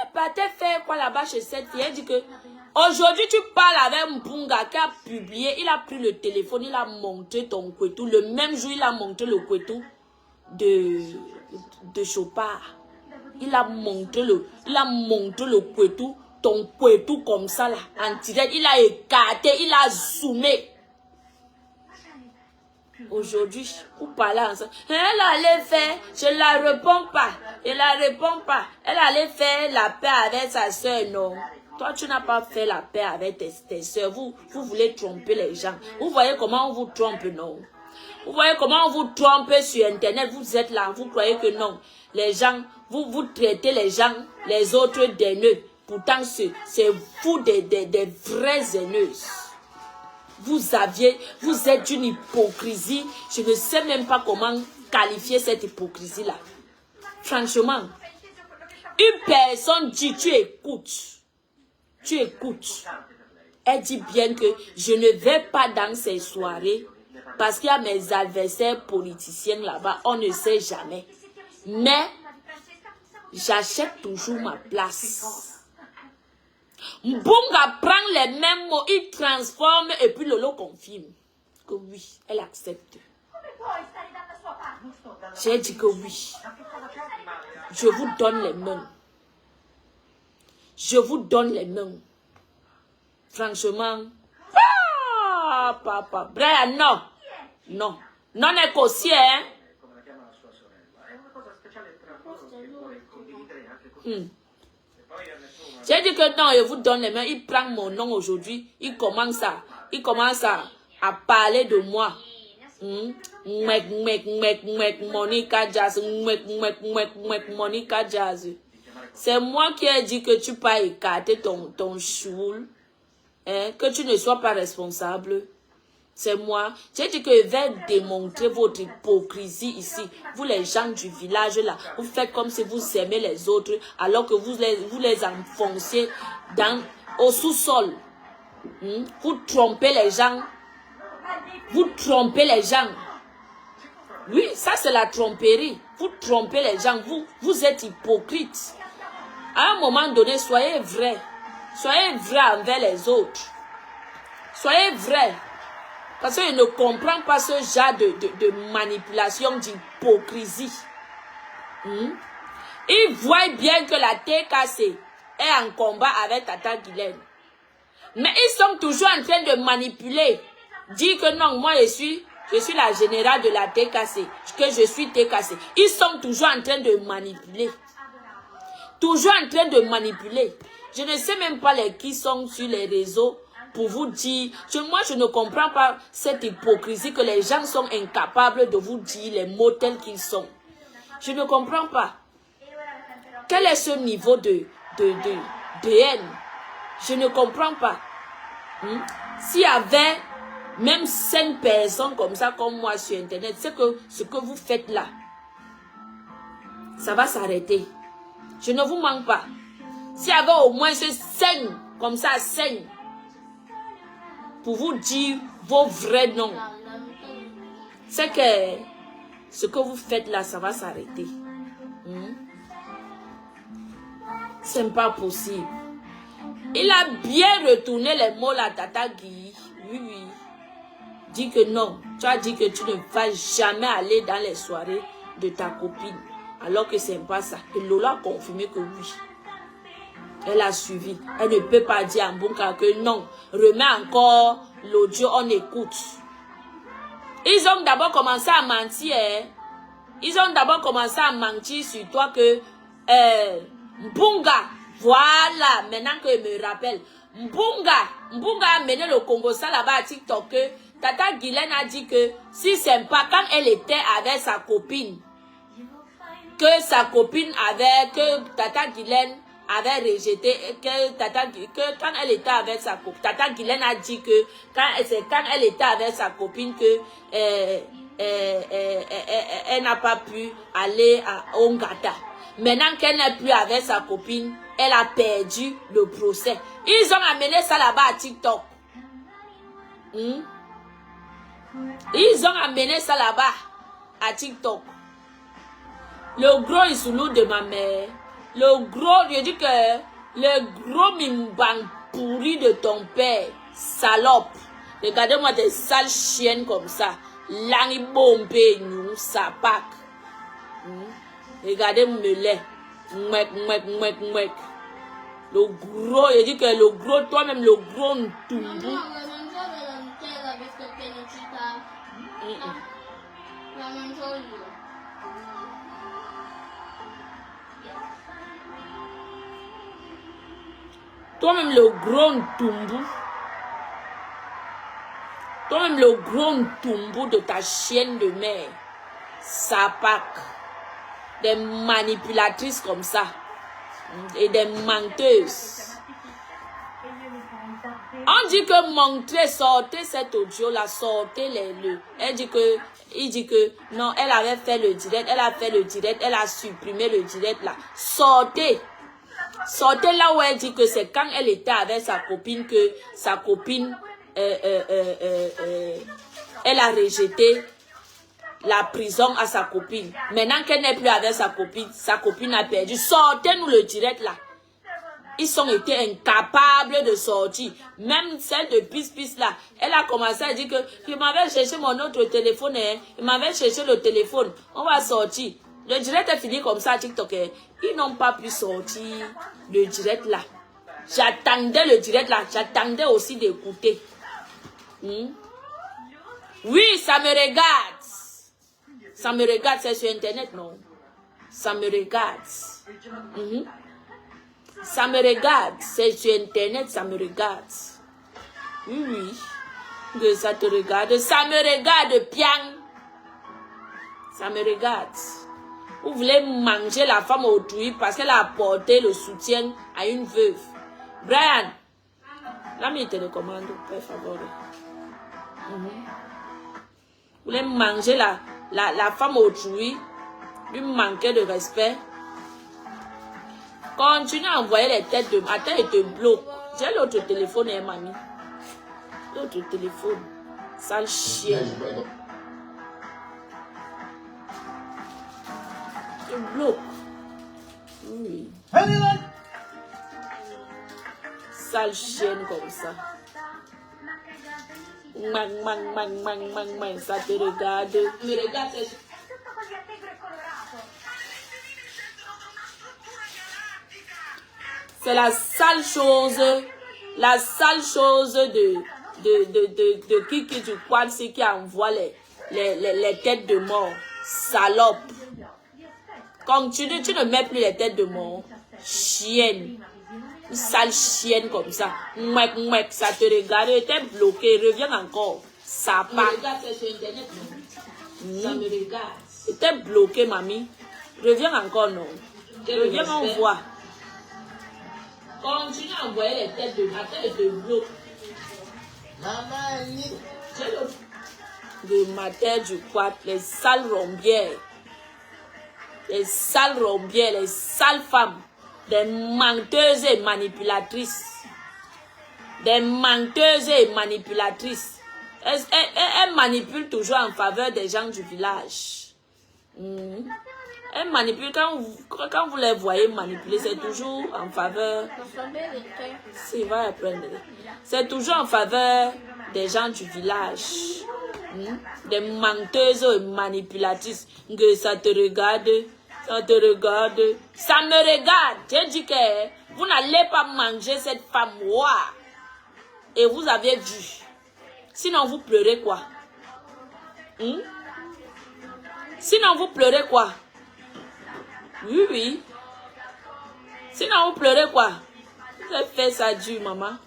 elle partait faire quoi là-bas chez cette fille. Elle dit que aujourd'hui tu parles avec Mpunga qui a publié. Il a pris le téléphone, il a monté ton kwetou. Le même jour, il a monté le kwetou de Chopard. Il a monté le kwetou, ton kwetou comme ça là, en direct. Il a écarté, il a zoomé. Aujourd'hui, vous parlez ensemble. Elle allait faire, je la réponds pas. Elle la répond pas. Elle allait faire la paix avec sa soeur, non. Toi, tu n'as pas fait la paix avec tes soeurs. Vous voulez tromper les gens. Vous voyez comment on vous trompe, non? Vous voyez comment on vous trompe sur Internet. Vous êtes là, vous croyez que non. Les gens, vous traitez les gens, les autres d'haineux. Pourtant, c'est vous des vraies haineuses. Vous êtes une hypocrisie. Je ne sais même pas comment qualifier cette hypocrisie-là. Franchement, une personne dit, tu écoutes. Elle dit bien que je ne vais pas dans ces soirées parce qu'il y a mes adversaires politiciens là-bas. On ne sait jamais. Mais j'achète toujours ma place. Mbunga prend les mêmes mots, il transforme et puis Lolo confirme que oui, elle accepte. J'ai dit que oui. Je vous donne les mains. Je vous donne les mains. Franchement. Ah, papa. Brian, non. Non. Non négocié, hein. J'ai dit que non, je vous donne les mains. Il prend mon nom aujourd'hui. Il commence à parler de moi. Monica Jazz. Monica Jazz. C'est moi qui ai dit que tu peux écarter ton choule. Hein, que tu ne sois pas responsable. C'est moi. J'ai dit que je vais démontrer votre hypocrisie ici. Vous les gens du village là, vous faites comme si vous aimez les autres alors que vous les enfoncez au sous-sol. Vous trompez les gens. Vous trompez les gens. Oui, ça c'est la tromperie. Vous trompez les gens, vous êtes hypocrite. À un moment donné, soyez vrai. Soyez vrai envers les autres. Soyez vrai. Parce que je ne comprends pas ce genre de manipulation, d'hypocrisie. Ils voient bien que la TKC est en combat avec Tata Guylaine. Mais ils sont toujours en train de manipuler. Dire que non, moi je suis la générale de la TKC. Que je suis TKC. Ils sont toujours en train de manipuler. Toujours en train de manipuler. Je ne sais même pas qui sont sur les réseaux pour vous dire. Moi, je ne comprends pas cette hypocrisie que les gens sont incapables de vous dire les mots tels qu'ils sont. Je ne comprends pas. Quel est ce niveau de haine? Je ne comprends pas. S'il y avait même 5 personnes comme ça, comme moi sur Internet, c'est que ce que vous faites là, ça va s'arrêter. Je ne vous manque pas. S'il y avait au moins 5, comme ça, 5, pour vous dire vos vrais noms, c'est que ce que vous faites là, ça va s'arrêter. C'est pas possible. Il a bien retourné les mots à Tata Guy. Oui, oui. Dit que non. Tu as dit que tu ne vas jamais aller dans les soirées de ta copine. Alors que c'est pas ça. Et Lola a confirmé que oui. Elle a suivi. Elle ne peut pas dire en bon cas que non. Remets encore l'audio, on écoute. Ils ont d'abord commencé à mentir. Ils ont d'abord commencé à mentir sur toi que Mbunga, voilà, maintenant que je me rappelle, Mbunga a mené le Congo ça là-bas à TikTok que Tata Guylaine a dit que si c'est pas quand elle était avec sa copine, que Tata Guylaine avait rejeté, que quand elle était avec sa copine, Tata Guylaine a dit que quand elle était avec sa copine que elle n'a pas pu aller à Ongata. Maintenant qu'elle n'est plus avec sa copine, elle a perdu le procès. Ils ont amené ça là-bas à TikTok. Ils ont amené ça là-bas à TikTok. Le gros Isoulou de ma mère, le gros, je dis que le gros mimbang pourri de ton père, salope. Regardez-moi des sales chiennes comme ça. Langi bombe nous, ça pack. Regardez-moi le lait. Mouek. Le gros, je dis que le gros, toi-même le gros Ntumbu. Toi-même le gros Ntumbu. Toi-même le gros Ntumbu de ta chienne de mère. Sapak. Des manipulatrices comme ça. Et des menteuses. On dit que montrer, sortez cet audio là, sortez les. Il dit que non, elle avait fait le direct, elle a supprimé le direct là. Sortez. Sortez là où elle dit que c'est quand elle était avec sa copine que sa copine elle a rejeté la prison à sa copine. Maintenant qu'elle n'est plus avec sa copine a perdu. Sortez-nous le direct là. Ils ont été incapables de sortir. Même celle de Pis là, elle a commencé à dire que je m'avais cherché mon autre téléphone. Il m'avait cherché le téléphone. On va sortir. Le direct est fini comme ça à TikTok. Ils n'ont pas pu sortir le direct là. J'attendais le direct là. J'attendais aussi d'écouter. Oui, ça me regarde. Ça me regarde, c'est sur Internet, non? Ça me regarde. Ça me regarde. C'est sur Internet, ça me regarde. Oui. Que ça te regarde. Ça me regarde, Piang. Ça me regarde. Vous voulez manger la femme autrui parce qu'elle a apporté le soutien à une veuve. Brian, là, je te recommande, par favor. Vous voulez manger la femme autrui, lui manquer de respect. Continue à envoyer les têtes de... Attends, il te bloque. J'ai l'autre téléphone, mamie. L'autre téléphone. Sale chien. te bloque. Oui. Sale chienne comme ça. Ça te regarde. Me regarde. È tutto così allegro e colorato. C'est la sale chose de qui tu crois, c'est qui envoie les têtes de mort. Salope. Continue, tu ne mets plus les têtes de mort. Chienne. Une sale chienne comme ça. Mouek, mouek, ça te regarde. T'es bloqué, reviens encore. Ça part. Ça me regarde. T'es bloqué, mamie. Reviens encore, non. Reviens, on voit. Continue à envoyer les têtes de ma tête de bloc. Maman, de ma tête, je crois, les sales rombières. Les sales rombières, les sales femmes. Des menteuses et manipulatrices. Des menteuses et manipulatrices. Elles manipulent toujours en faveur des gens du village. Elles manipulent, quand vous les voyez manipuler, c'est toujours en faveur. C'est va apprendre. C'est toujours en faveur des gens du village. Des menteuses et manipulatrices. Que ça te regarde. Ça te regarde. Ça me regarde. J'ai dit que vous n'allez pas manger cette femme. Wow. Et vous avez vu. Sinon, vous pleurez quoi? Sinon, vous pleurez quoi? Oui, oui. Sinon, vous pleurez quoi? Vous avez fait ça dur, maman.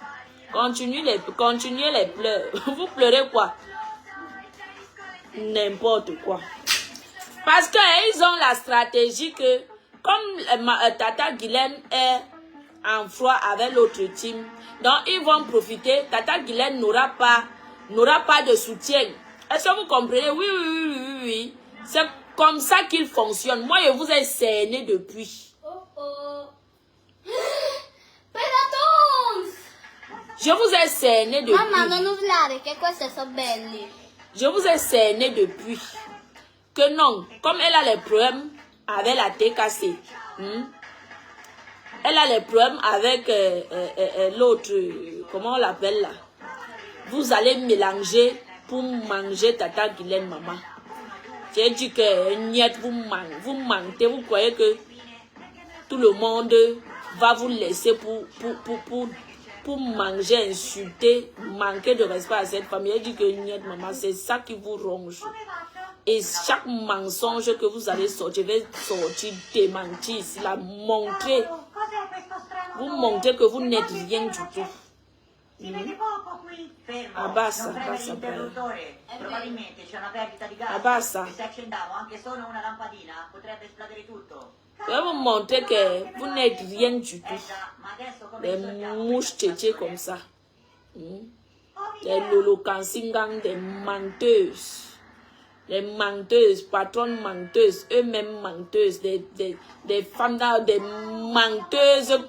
Continuez les pleurs. Vous pleurez quoi? N'importe quoi. Parce qu'ils ont la stratégie que, comme Tata Guylaine est en froid avec l'autre team, donc ils vont profiter. Tata Guylaine n'aura pas de soutien. Est-ce que vous comprenez? Oui, oui, oui, oui, oui. C'est comme ça qu'il fonctionne. Moi, je vous ai cerné depuis. Je vous ai cerné depuis. Mamma, non urlare, che queste sono belli. Je vous ai cerné depuis. Que non, comme elle a les problèmes avec la TKC, elle a les problèmes avec l'autre, comment on l'appelle là? Vous allez mélanger pour manger Tata Guylaine, maman. J'ai dit que niet, vous mentez, vous croyez que tout le monde va vous laisser pour manger, insulter, manquer de respect à cette famille. J'ai dit que niet, maman, c'est ça qui vous ronge. Et chaque mensonge que vous allez sortir, je vais sortir, démentir ici, la montrer. Vous montrez que vous n'êtes rien du tout. Abbassa, abbassa. Abbassa. Je vais vous montrer que vous n'êtes rien du tout. Des mouches tchétchées comme ça. Des lolokansingang, des menteuses. Les menteuses, patronnes menteuses, eux-mêmes menteuses, des femmes, des menteuses.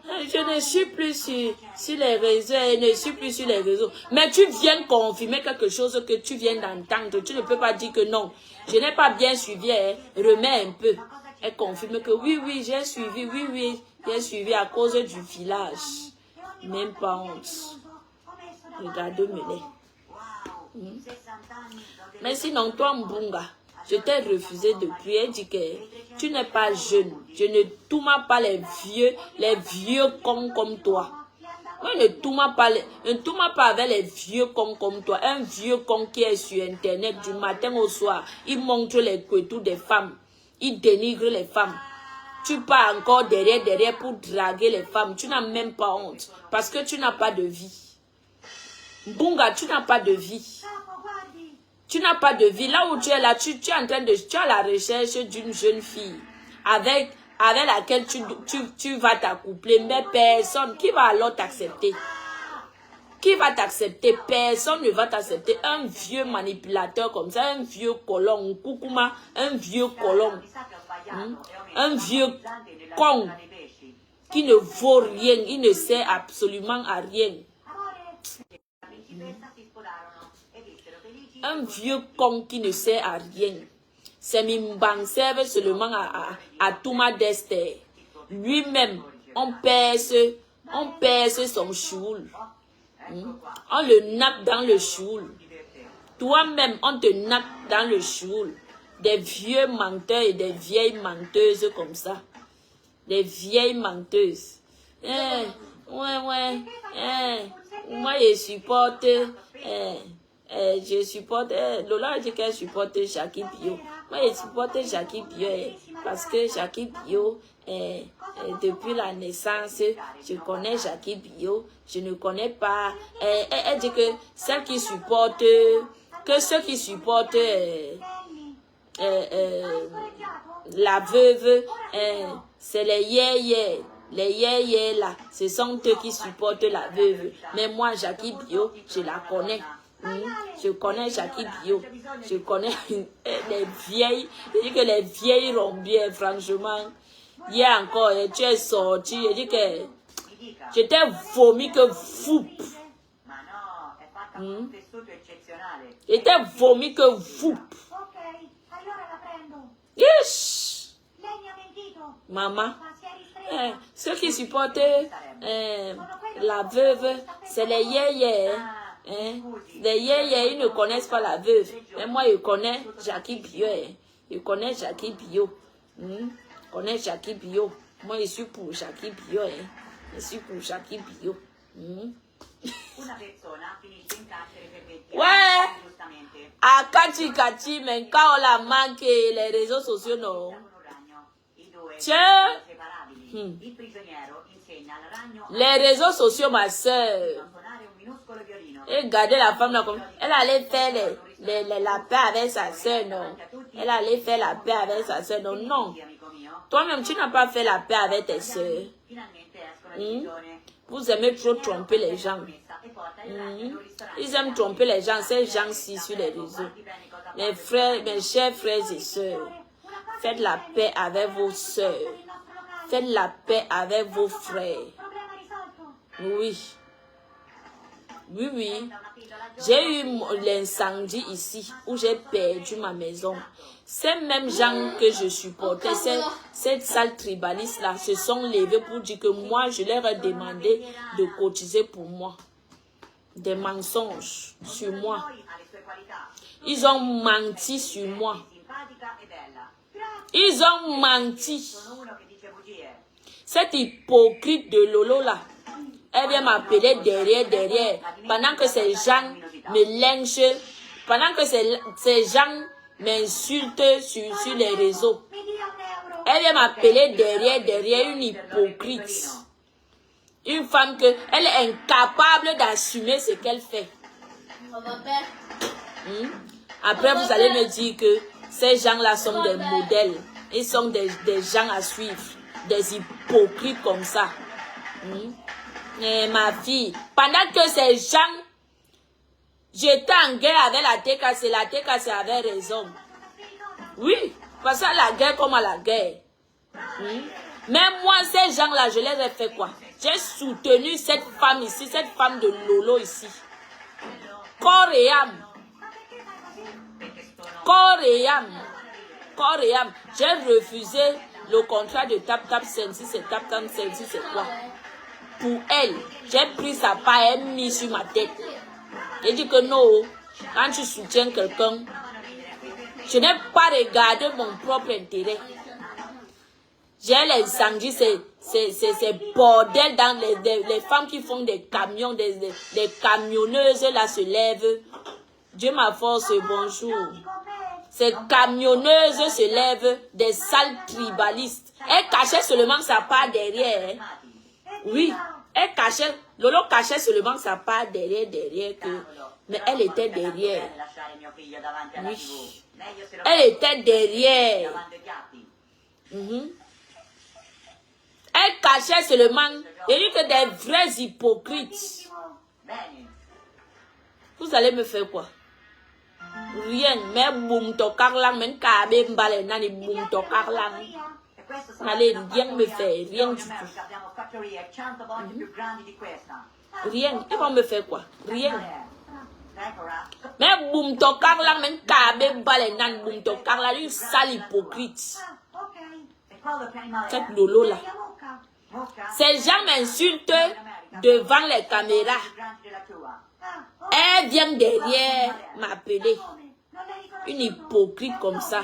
Je ne suis plus sur les réseaux, je ne suis plus sur les réseaux. Mais tu viens confirmer quelque chose que tu viens d'entendre. Tu ne peux pas dire que non, je n'ai pas bien suivi, hein. Remets un peu. Elle confirme que oui, oui, j'ai suivi, oui, oui, j'ai suivi à cause du village. Même pas honte. Regardez-moi. Mais sinon, toi, Mbunga, je t'ai refusé depuis. Elle dit que tu n'es pas jeune. Je ne tourne pas les vieux cons comme toi. Moi, ne tourne pas avec les vieux cons comme toi. Un vieux con qui est sur Internet du matin au soir. Il montre les couetous des femmes. Il dénigre les femmes. Tu pars encore derrière pour draguer les femmes. Tu n'as même pas honte. Parce que tu n'as pas de vie. Mbunga, tu n'as pas de vie. Tu n'as pas de vie. Là où tu es là, tu es en train de... Tu as la recherche d'une jeune fille avec laquelle tu vas t'accoupler. Mais personne, qui va alors t'accepter? Qui va t'accepter? Personne ne va t'accepter. Un vieux manipulateur comme ça, un vieux colon, Koukouma, un vieux colon. Un vieux con qui ne vaut rien. Il ne sert absolument à rien. Un vieux con qui ne sert à rien. C'est Mimbang serve seulement à Touma Dester. Lui-même, on perce son choul. On le nappe dans le choul. Toi-même, on te nappe dans le choul. Des vieux menteurs et des vieilles menteuses comme ça. Des vieilles menteuses. Moi, je supporte... je supporte... Lola dit qu'elle supporte Jackie Bio. Moi, je supporte Jackie Bio parce que Jackie Bio, depuis la naissance, je connais Jackie Bio. Je ne connais pas... elle dit que celle qui supporte... Que ceux qui supportent la veuve, c'est les yéyés. Les yéyés là, ce sont eux qui supportent la veuve. Mais moi, Jackie Bio, je la connais. Je connais Jackie Bio. Je connais les vieilles. Je dis que les vieilles rombières, franchement. Hier encore, tu es sorti. Je dis que j'étais vomi que fou. J'étais vomi que fou. Yes. Maman. Ceux qui supportent la veuve, c'est les yéyés. Les yéyés, ils ne connaissent pas la veuve. Mais moi, je connais Jackie Bio. Je connais Jackie Bio. Je connais Jackie Bio. Moi, je suis pour Jackie Bio. Je suis pour Jackie Bio. Ouais. À Kati, mais quand on la manque, les réseaux sociaux, non. Tiens. Les réseaux sociaux, ma soeur. Et regardez la femme là comme. Elle allait faire la paix avec sa soeur, non. Elle allait faire la paix avec sa soeur, non. Non. Toi-même, tu n'as pas fait la paix avec tes soeurs. Vous aimez trop tromper les gens. Ils aiment tromper les gens, ces gens-ci sur les réseaux. Mes frères, mes chers frères et sœurs, faites la paix avec vos sœurs. Faites la paix avec vos frères. Oui. Oui, oui. J'ai eu l'incendie ici, où j'ai perdu ma maison. Ces mêmes gens que je supportais, cette salle tribaliste-là, se sont levés pour dire que moi, je leur ai demandé de cotiser pour moi. Des mensonges sur moi. Ils ont menti sur moi. Ils ont menti. Cette hypocrite de Lolo là, elle vient m'appeler derrière, pendant que ces gens me lynchent, pendant que ces gens m'insultent sur les réseaux. Elle vient m'appeler derrière, une hypocrite. Une femme que elle est incapable d'assumer ce qu'elle fait. Après, vous allez me dire que ces gens-là sont des modèles. Ils sont des gens à suivre. Des hypocrites comme ça. Et ma fille, pendant que ces gens, j'étais en guerre avec la TKC avait raison. Oui, parce que la guerre comme à la guerre. Mais moi, ces gens-là, je les ai fait quoi? J'ai soutenu cette femme ici, cette femme de Lolo ici. Corps et âme. Corps et âme. Corps et âme. J'ai refusé le contrat de Tap Sensi, c'est Tap Sensi, c'est quoi? Pour elle, j'ai pris sa part, elle mis sur ma tête. J'ai dit que non, quand tu soutiens quelqu'un, je n'ai pas regardé mon propre intérêt. J'ai les incendies, c'est bordel dans les femmes qui font des camions, des camionneuses là se lèvent. Dieu ma force, bonjour. Ces camionneuses se lèvent, des sales tribalistes. Elle cachait seulement sa part derrière. Oui, elle cachait, Lolo cachait seulement sa part derrière que, mais elle était derrière. Oui. Elle était derrière. Elle cachait seulement, et dit que des vrais hypocrites. Vous allez me faire quoi? Rien, mais boum to karlang, mais kabe mbale nani boum to karlang. N'allez rien me faire, rien du tout. Rien, ils vont me faire quoi? Rien. Mais boum to carla, même kabe balenan boum to carla, une sale hypocrite. Cette lolo là. Ces gens m'insultent devant les caméras. Elle vient derrière m'appeler. Une hypocrite comme ça.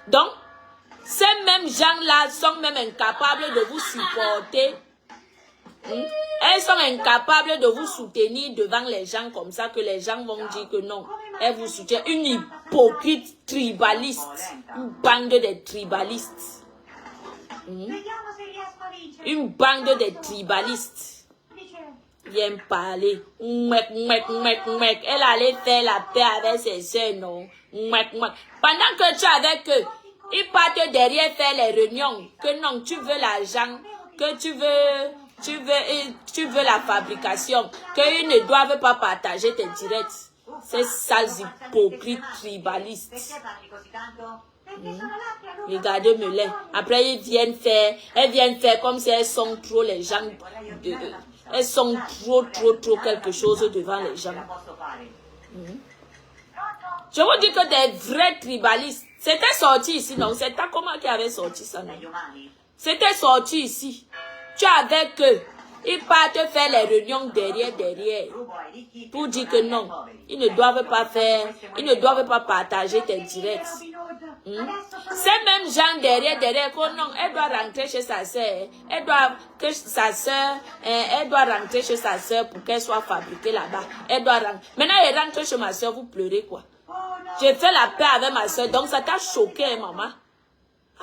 Donc, ces mêmes gens-là sont même incapables de vous supporter. Elles sont incapables de vous soutenir devant les gens comme ça, que les gens vont dire que non. Elles vous soutiennent. Une hypocrite tribaliste. Une bande de tribalistes. Une bande de tribalistes. Viens parler. Elle allait faire la paix avec ses soeurs, non. Pendant que tu es avec eux, ils partent derrière faire les réunions. Que non, tu veux l'argent, que tu veux la fabrication, qu'ils ne doivent pas partager tes directs. Ces sales hypocrites tribalistes. Regardez-moi. Après, elles viennent faire comme si elles sont trop les gens. Elles sont trop quelque chose devant les gens. Je vous dis que des vrais tribalistes, c'était sorti ici, non? C'est ta comment qui avait sorti ça, non? C'était sorti ici. Tu es avec eux. Ils partent faire les réunions derrière. Pour dire que non. Ils ne doivent pas partager tes directs. Ces mêmes gens derrière, que non, elle doit rentrer chez sa soeur. Elle doit rentrer chez sa soeur pour qu'elle soit fabriquée là-bas. Elle doit rentrer. Maintenant, elle rentre chez ma soeur, vous pleurez quoi? J'ai fait la paix avec ma soeur, donc ça t'a choqué, maman.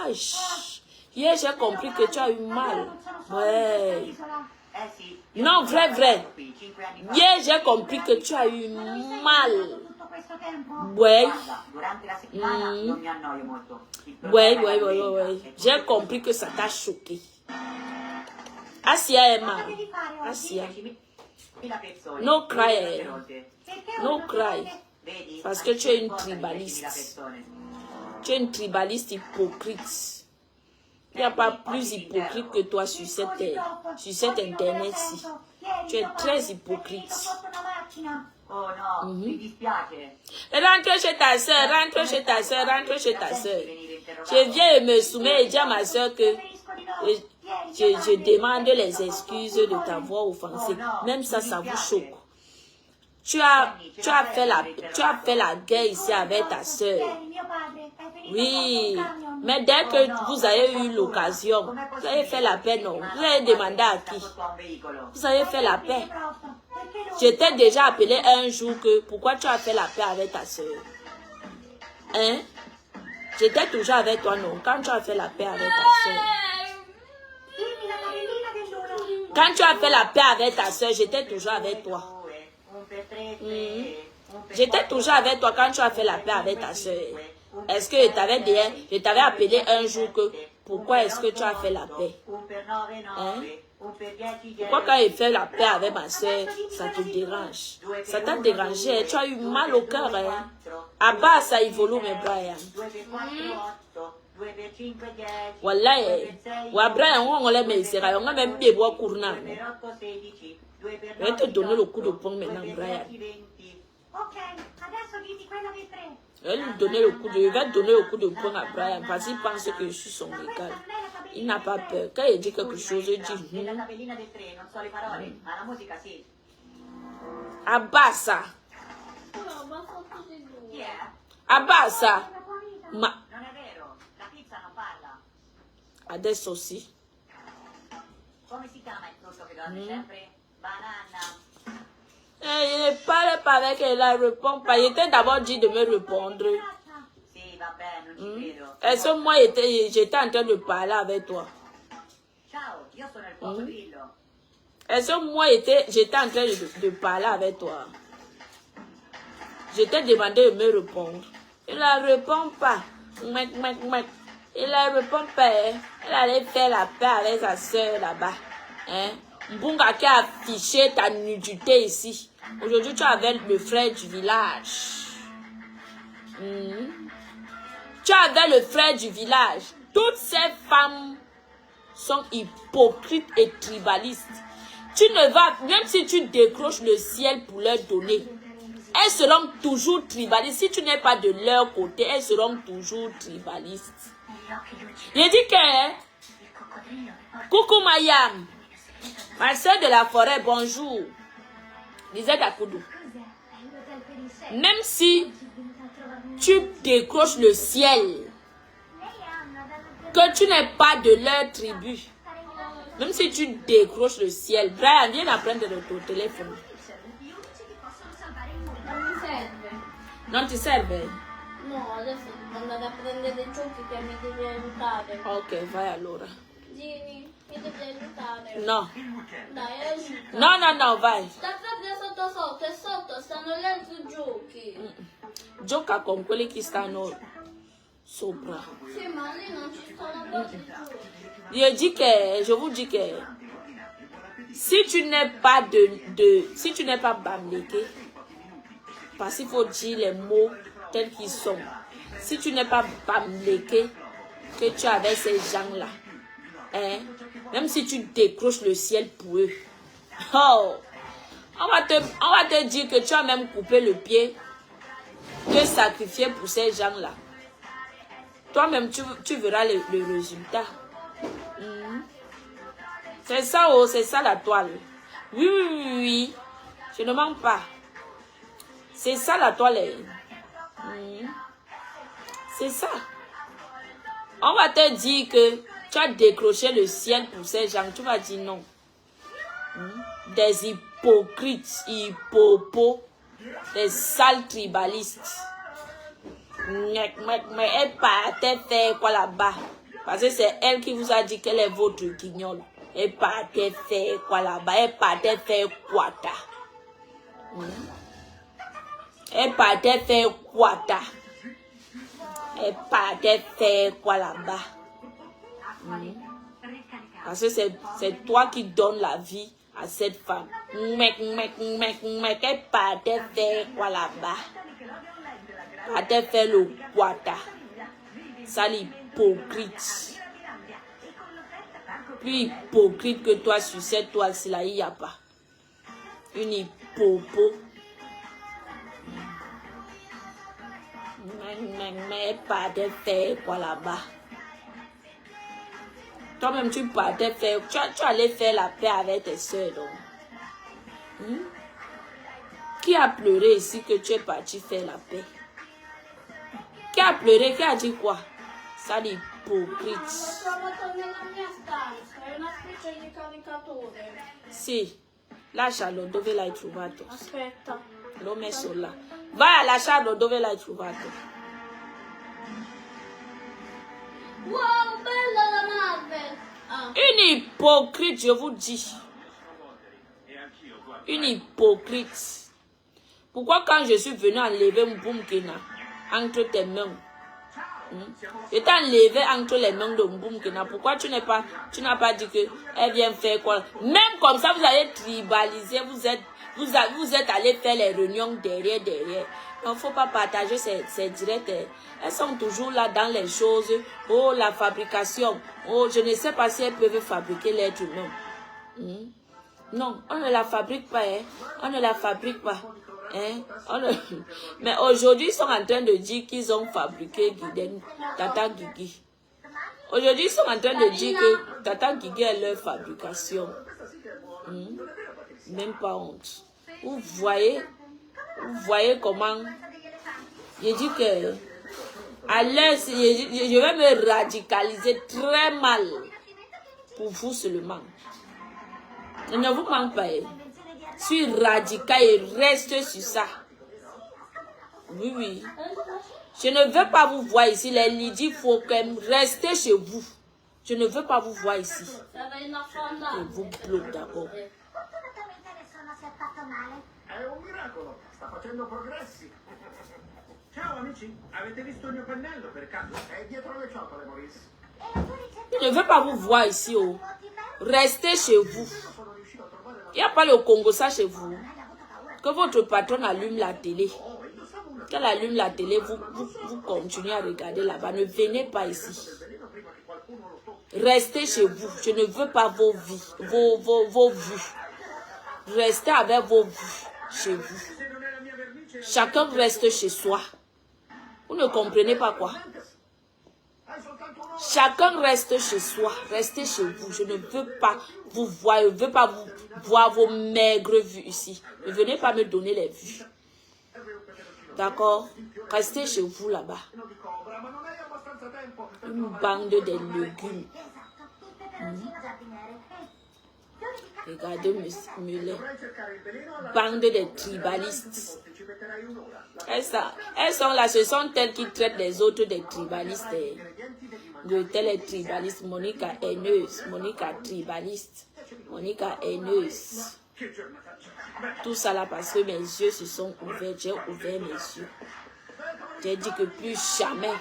Aïe. Hier, j'ai compris que tu as eu mal. Ouais. Non, vrai. Hier, j'ai compris que tu as eu mal. Ouais. Ouais. J'ai compris que ça t'a choqué. Asia, Emma. Asia. No cry. No cry. Parce que tu es une tribaliste. Tu es une tribaliste hypocrite. Il n'y a pas plus hypocrite que toi sur cette internet-ci. Tu es très hypocrite. Rentre chez ta soeur. Je viens et me soumets et dis à ma soeur que je demande les excuses de t'avoir offensé. Même ça vous choque. Tu as fait la guerre ici avec ta soeur. Oui, mais dès que vous avez eu l'occasion, vous avez fait la paix, non? Vous avez demandé à qui? Vous avez fait la paix. Je t'ai déjà appelé un jour que pourquoi tu as fait la paix avec ta soeur? Hein? J'étais toujours avec toi, non? Quand tu as fait la paix avec ta soeur. Quand tu as fait la paix avec ta soeur, j'étais toujours avec toi. J'étais toujours avec toi quand tu as fait la paix avec ta soeur. Est-ce que je t'avais appelé un jour que pourquoi est-ce que tu as fait la paix? Hein? Pourquoi quand il fait la paix avec ma soeur, ça te dérange? Ça t'a dérangé, tu as eu mal au cœur. Hein? À bas, ça évolue, mes Brian. Voilà, Brian, on l'a mis, on a même bien boire courant. Je vais te donner le coup de poing maintenant, Brian. Je vais lui donner le coup de poing à Brian parce qu'il pense que je suis son égal. Il n'a pas peur. Quand il dit quelque chose, il dit Abassa. Abassa. Ma. Adesso sì. Il ne parle pas avec elle, elle ne répond pas. Il était d'abord dit de me répondre. Est-ce que moi, j'étais en train de parler avec toi? Est-ce que moi, j'étais en train de parler avec toi? Je t'ai demandé de me répondre. Il ne répond pas. Il ne répond pas. Elle allait faire la paix avec sa soeur là-bas. Hein? Mbunga qui a affiché ta nudité ici. Aujourd'hui, tu es avec le frère du village. Tu es avec le frère du village. Toutes ces femmes sont hypocrites et tribalistes. tu ne vas, même si tu décroches le ciel pour leur donner, elles seront toujours tribalistes. Si tu n'es pas de leur côté, elles seront toujours tribalistes. Je dis que, coucou Mayam, ma soeur de la forêt, bonjour. Disait Dakoudou. Même si tu décroches le ciel, que tu n'es pas de leur tribu, même si tu décroches le ciel, Brian, viens apprendre ton téléphone. Non mi serve. Non ti serve? No, adesso devo andare a prendere dei giochi che mi devi aiutare. Ok, vai allora. Gini, mi devi aiutare. No. Dai, aiuta. No, no, no, vai. Sta proprio sotto e sotto stanno gli altri giochi. Gioca con quelli che stanno sopra. Sì, ma lì non ci sono proprio giochi. Je vous dis que si tu n'es pas si tu n'es pas bamléké, parce qu'il faut dire les mots tels qu'ils sont. Si tu n'es pas bamléké, que tu es avec ces gens-là, hein, même si tu décroches le ciel pour eux, oh, on va te dire que tu as même coupé le pied, te sacrifier pour ces gens-là. Toi-même, tu verras le résultat. C'est ça, oh, c'est ça la toile. Oui, oui, oui, oui. Je ne mens pas. C'est ça la toile. C'est ça. On va te dire que tu as décroché le ciel pour ces gens. Tu vas dire non. Des hypocrites, hippopos, des sales tribalistes. Mais elle partait faire quoi là-bas? Parce que c'est elle qui vous a dit qu'elle est votre guignol. Elle partait faire quoi là-bas? Elle partait faire quoi ta? Elle partait faire quoi ta? Elle partait faire quoi là-bas? Parce que c'est toi qui donnes la vie à cette femme. Elle partait faire quoi là-bas? Elle partait faire le quoi ta? Ça l'hypocrite. Plus hypocrite que toi sur cette toile-ci là, il n'y a pas. Une hippopo. Mais partait faire quoi là-bas? Toi-même, tu partais faire. Tu allais faire la paix avec tes soeurs, donc. Qui a pleuré ici que tu es parti faire la paix? Qui a pleuré? Qui a dit quoi? Ça l'hypocrite. L'ho trovato nella mia stanza, è una specie di caricatore. Si, lascialo, dove l'hai trovato? Aspetta. L'ho messo là. Vai a lasciarlo, dove l'hai trovato? Wow, bella la Marvel! Ah. Une hypocrite, je vous dis. Une hypocrite. Pourquoi quand je suis venu enlever Mboumkena entre tes mains, je t'ai enlevé entre les mains de Mboumkena, pourquoi tu n'as pas dit que elle vient faire quoi? Même comme ça, vous allez tribaliser, vous êtes allé faire les réunions derrière. Il ne faut pas partager ces directs. Elles sont toujours là dans les choses. Oh, la fabrication. Oh, je ne sais pas si elles peuvent fabriquer l'être humain. Non, on ne la fabrique pas. Hein? On ne la fabrique pas. Hein? Mais aujourd'hui, ils sont en train de dire qu'ils ont fabriqué Tata Guigui. Aujourd'hui, ils sont en train de dire que Tata Guigui est leur fabrication. Même pas honte. Vous voyez comment... Je dis que... À l'aise, je vais me radicaliser très mal. Pour vous seulement. Je ne vous manque pas. Je suis radical et reste sur ça. Oui, oui. Je ne veux pas vous voir ici. Les Lydie, il faut quand même rester chez vous. Je ne veux pas vous voir ici. Je vous bloque d'abord. È un miracolo, sta facendo progressi. Ciao amici, avete visto il mio pennello per caso? È dietro le ciotole, Maurice. Je ne veux pas vous voir ici. Oh. Restez chez vous. Il n'y a pas le Congo ça chez vous. Que votre patron allume la télé. Qu'elle allume la télé, vous continuez à regarder là-bas. Ne venez pas ici. Restez chez vous. Je ne veux pas vos vies, vos vues. restez avec vos vues chez vous. Chacun reste chez soi. Vous ne comprenez pas quoi? Chacun reste chez soi. Restez chez vous. Je ne veux pas vous voir. Je ne veux pas vous voir vos maigres vues ici. Ne venez pas me donner les vues. D'accord? Restez chez vous là-bas. Une bande de légumes. Regardez Muller. Bande de tribalistes. Elles sont là, ce sont elles qui traitent les autres des tribalistes. De tels tribalistes. Monica haineuse. Monica tribaliste. Monica haineuse. Tout ça là parce que mes yeux se sont ouverts. J'ai ouvert mes yeux. J'ai dit que plus jamais.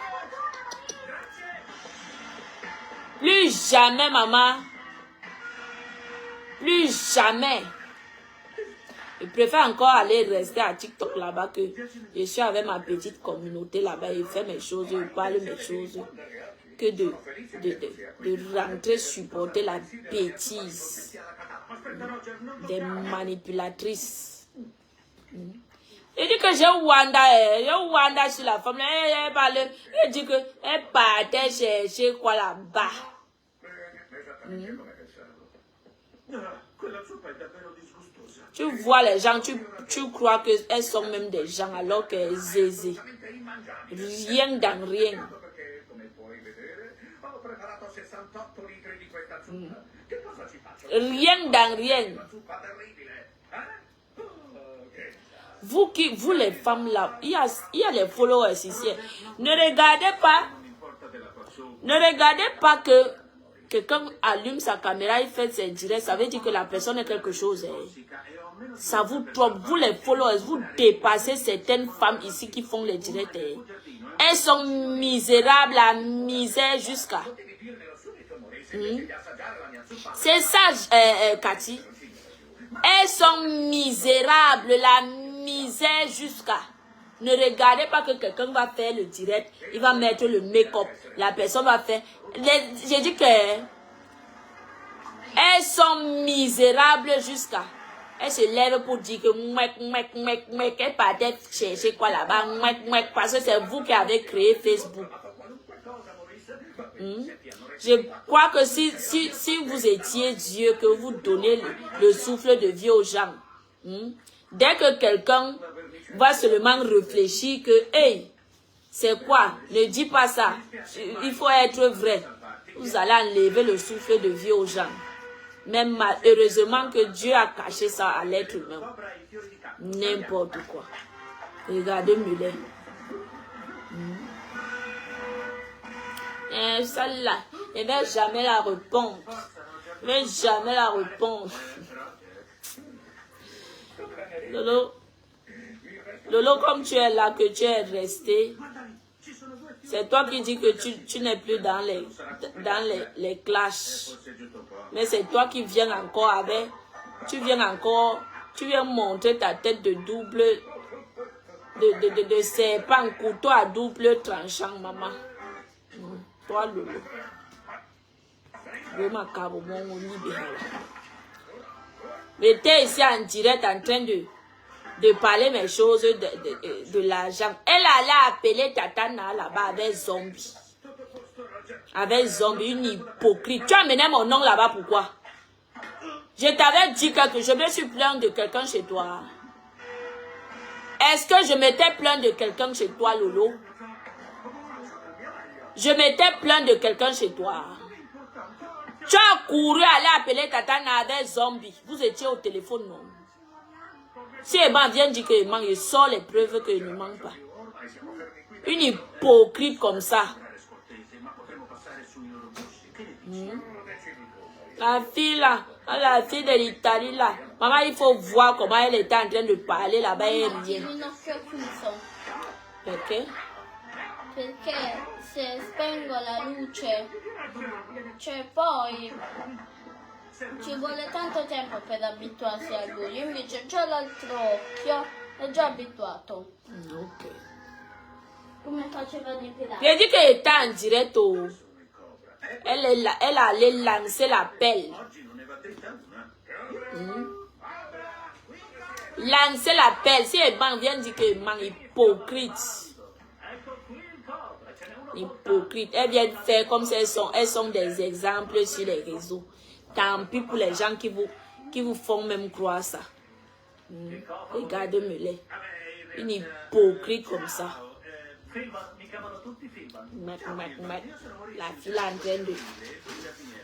Plus jamais, maman. Plus jamais. Je préfère encore aller rester à TikTok là-bas que je suis avec ma petite communauté là-bas et faire mes choses, je parle mes choses, que de rentrer supporter la bêtise des manipulatrices. Il dit que j'ai Wanda sur la femme, elle dit que elle partait chercher quoi là-bas. Tu vois les gens, tu crois qu'elles sont même des gens alors qu'elles zézé. Rien dans rien. Rien dans rien. Vous les femmes là, il y a les followers ici. Ne regardez pas que quelqu'un allume sa caméra, il fait ses directs, ça veut dire que la personne est quelque chose. Ça vous trompe. Vous les followers, vous dépassez certaines femmes ici qui font les directs. Elles sont misérables, la misère jusqu'à. C'est ça, Cathy. Elles sont misérables, la misère jusqu'à. Ne regardez pas que quelqu'un va faire le direct, il va mettre le make-up, la personne va faire. J'ai dit que elles sont misérables jusqu'à. Elles se lèvent pour dire que elles partaient chercher quoi là-bas, parce que c'est vous qui avez créé Facebook. Je crois que si vous étiez Dieu, que vous donnez le souffle de vie aux gens, dès que quelqu'un va seulement réfléchir que, hey, c'est quoi? Ne dis pas ça. Il faut être vrai. Vous allez enlever le souffle de vie aux gens. Même malheureusement que Dieu a caché ça à l'être humain. N'importe quoi. Regardez Muller. Celle-là, je ne vais jamais la répondre. Je ne vais jamais la répondre. Lolo, comme tu es là, que tu es resté, c'est toi qui dis que tu n'es plus dans les clashs. Mais c'est toi qui viens encore avec, tu viens montrer ta tête de double, de serpent, couteau à double tranchant, maman. Toi, Lolo. J'étais ici en direct en train de parler mes choses de l'argent. Elle allait appeler Tatana là-bas avec zombie. Avec zombie, une hypocrite. Tu as mené mon nom là-bas, pourquoi? Je t'avais dit que je me suis plaint de quelqu'un chez toi. Est-ce que je m'étais plaint de quelqu'un chez toi, Lolo? Je m'étais plaint de quelqu'un chez toi. Tu as couru aller appeler Tatana avec zombie. Vous étiez au téléphone, non? Si Eban vient dire qu'il manque, il sort les preuves qu'il ne manque pas. Une hypocrite comme ça. La fille là, la fille de l'Italie là. Maman, il faut voir comment elle était en train de parler là-bas et rien. Perché? Perché se spengo la luce, cioè poi ci vuole tanto tempo per abituarsi a lui. Io invece già l'altro occhio è già abituato. Ok. Come facevano i pirati. J'ai dit qu'elle était en direct au... Elle allait lancer l'appel. Lancez l'appel. Si les banques viennent dire que man hypocrite. Hypocrite. Elles viennent faire comme si elles sont des exemples sur les réseaux. Tant pis pour les gens qui vous font même croire ça. Regardez-me-les. Une hypocrite comme ça. La fille là en train de...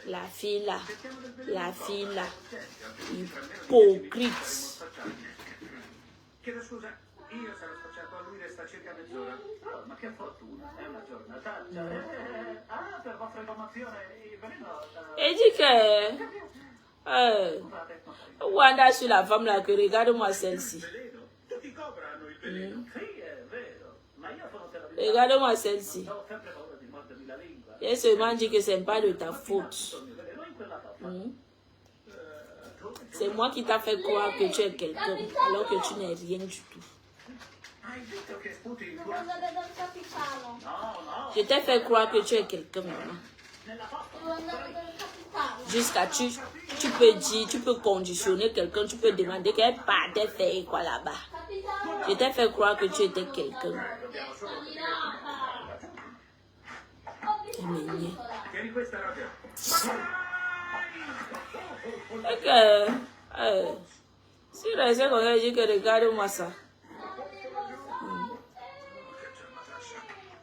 La fille là. Hypocrite. Chiedo scusa, io sarò scocciato a lui, resta circa mezz'ora. Oh, ma che fortuna, è una giornata. Ah, per vostra informazione, il veleno... Et dit que... Wanda sur la femme là, que regarde-moi celle-ci. Tutti cobrano il veleno. Sì, è vero. Ma io sono terrorizzato. Regarde-moi celle-ci. Ho sempre paura di mordermi la lingua. Et seulement dit que c'est pas de ta faute. C'est moi qui t'a fait croire que tu es quelqu'un, alors que tu n'es rien du tout. Hai detto che sputi il tuo... Devo andare dal capitano. Je t'ai fait croire que tu es quelqu'un, maman. Devo andare dal capitano. Jusqu'à tu peux dire, tu peux conditionner quelqu'un, tu peux demander qu'elle partait faire quoi là-bas. Capitano. Je t'ai fait croire que tu étais quelqu'un. Tieni questa, Roger. Et que... si reste comme ça, je dis que regarde-moi ça.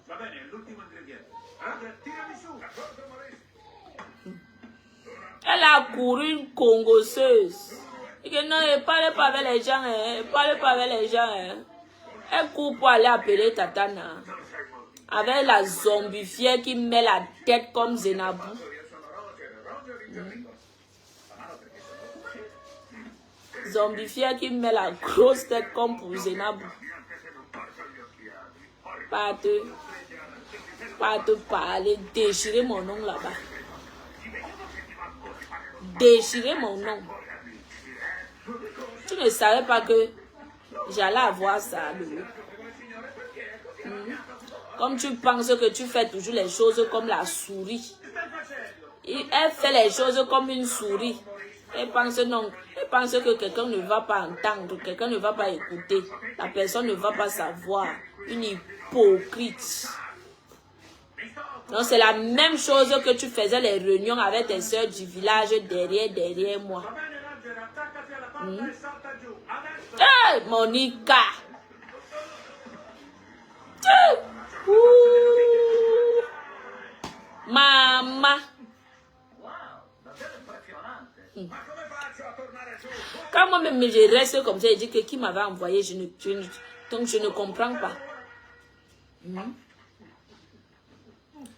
Va bene, l'ultimo ingrediente. Roger, tirami su. Elle a couru une congosseuse. Et que non, elle ne parle pas avec les gens. Elle parle pas avec les gens. Elle court pour aller appeler Tatana. Avec la zombifière qui met la tête comme Zenabou. Zombifière qui met la grosse tête comme pour Zenabou. Pas te parler. Déchirer mon nom là-bas. Déchirer mon nom. Tu ne savais pas que j'allais avoir ça. Comme tu penses que tu fais toujours les choses comme la souris. Elle fait les choses comme une souris. Elle pense non. Elle pense que quelqu'un ne va pas entendre, quelqu'un ne va pas écouter. La personne ne va pas savoir. Une hypocrite. Donc c'est la même chose que tu faisais les réunions avec tes soeurs du village derrière moi. Hey, Monica. Maman. Quand moi-même je reste comme ça, je dis que qui m'avait envoyé, donc je ne comprends pas.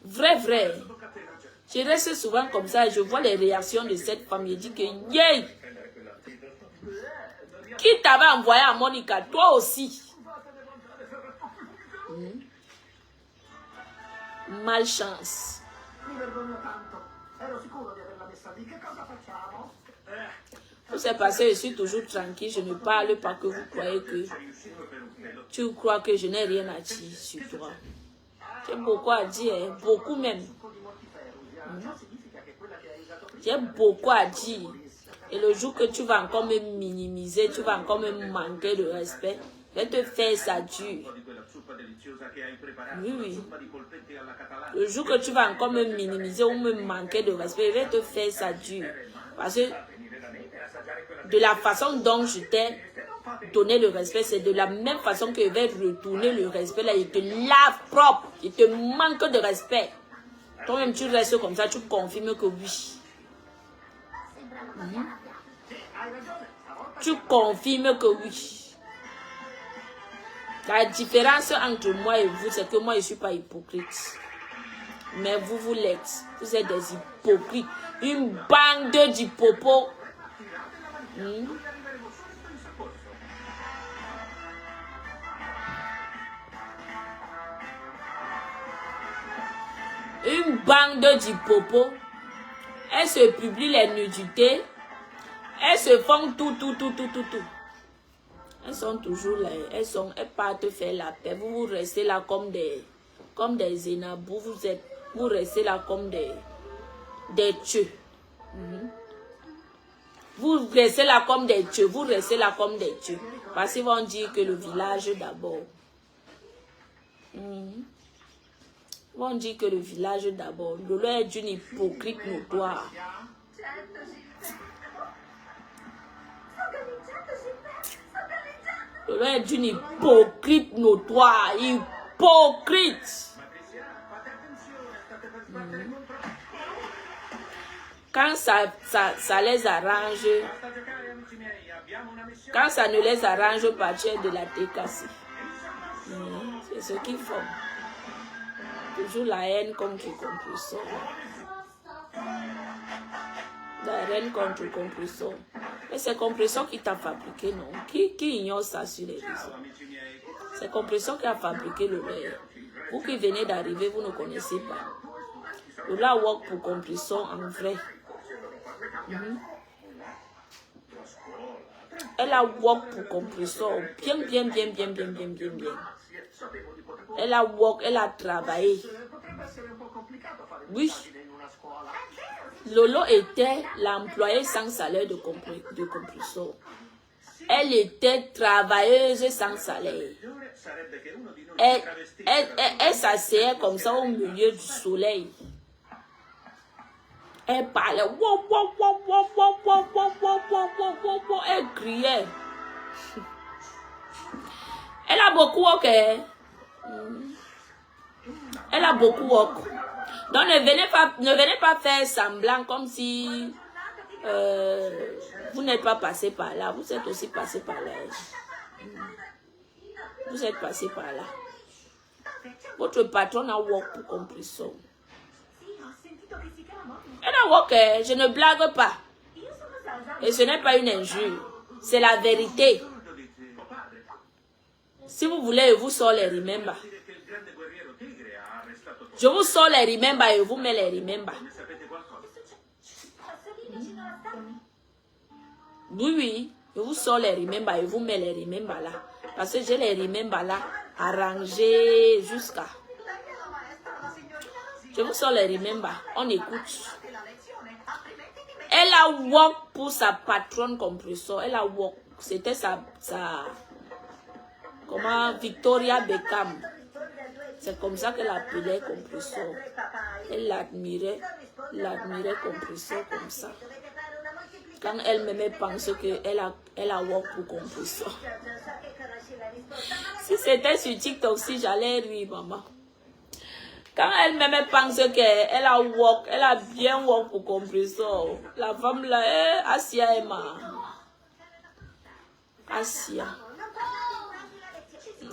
Vrai. Je reste souvent comme ça et je vois les réactions de cette femme. Je dis que, yeah! Qui t'avait envoyé à Monica? Toi aussi. Malchance. Tout s'est passé, je suis toujours tranquille, je ne parle pas que vous croyez que... Tu crois que je n'ai rien à dire sur toi. J'ai beaucoup à dire, beaucoup même. J'ai beaucoup à dire. Et le jour que tu vas encore me minimiser, tu vas encore me manquer de respect, je vais te faire ça dur. Oui. Le jour que tu vas encore me minimiser ou me manquer de respect, je vais te faire ça dur. Parce que de la façon dont je t'ai donné le respect, c'est de la même façon que je vais retourner le respect. Là, il te lave propre. Il te manque de respect. Toi-même, tu restes comme ça, tu confirmes que oui. Tu confirmes que oui. La différence entre moi et vous, c'est que moi, je ne suis pas hypocrite. Mais vous, vous l'êtes. Vous êtes des hypocrites. Une bande d'hypopos. Une bande d'hypopos. Elles se publient les nudités. Elles se font tout. Elles sont toujours là. Elles partent faire la paix. Vous restez là comme des Zenabou. Vous restez là comme des tueux. Vous restez là comme des dieux. Vous restez là comme des dieux. Parce qu'ils vont dire que le village d'abord. Ils vont dire que le village d'abord. Lolo est d'une hypocrite notoire. Lolo est d'une hypocrite notoire. Hypocrite. Quand ça les arrange, quand ça ne les arrange pas, tu es de la décasse. C'est ce qu'ils font. Toujours la haine comme qui compresseur. La haine contre compresseur. Mais c'est compresseur qui t'a fabriqué, non? Qui ignore ça sur les réseaux? C'est compresseur qui a fabriqué le lait. Vous qui venez d'arriver, vous ne connaissez pas. Le la work pour compresseur en vrai. Elle a work pour compresseur. Bien. Elle a work, elle a travaillé. Oui. Lolo était l'employée sans salaire de compresseur. Elle était travailleuse sans salaire. Elle s'asseyait comme ça au milieu du soleil. Elle parlait. Elle criait. Elle a beaucoup work. Elle a beaucoup work. Donc ne venez pas faire semblant comme si vous n'êtes pas passé par là. Vous êtes aussi passé par là. Vous êtes passé par là. Votre patron a work pour compresseur. Elle a work, je ne blague pas. Et ce n'est pas une injure. C'est la vérité. Si vous voulez, je vous sors les remember. Je vous sors les remember et vous mets les remember. Oui, je vous sors les remember et vous mets les remember là. Parce que j'ai les remember là arrangés jusqu'à. Je vous sors les remember. On écoute. Elle a work pour sa patronne compresseur. Elle a work. C'était sa comment Victoria Beckham. C'est comme ça qu'elle appelait compresseur. Elle l'admirait compresseur comme ça. Quand elle-même pense qu'elle a work pour compresseur. Si c'était sur TikTok, si j'allais rire, maman. Quand elle-même pense qu'elle a work, elle a bien work pour compresseur. La femme là, Asia Emma. Asia.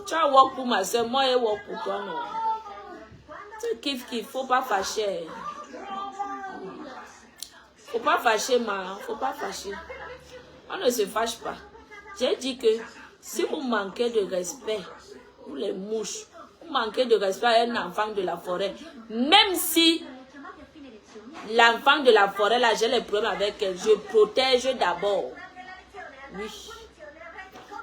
Tu as work pour ma soeur, moi je work pour toi, non. Tu kiffes, faut pas fâcher. Faut pas fâcher, faut pas fâcher. On ne se fâche pas. J'ai dit que si vous manquez de respect, vous les mouches, vous manquez de respect à un enfant de la forêt, même si l'enfant de la forêt, là, j'ai les problèmes avec elle, je protège d'abord. Oui.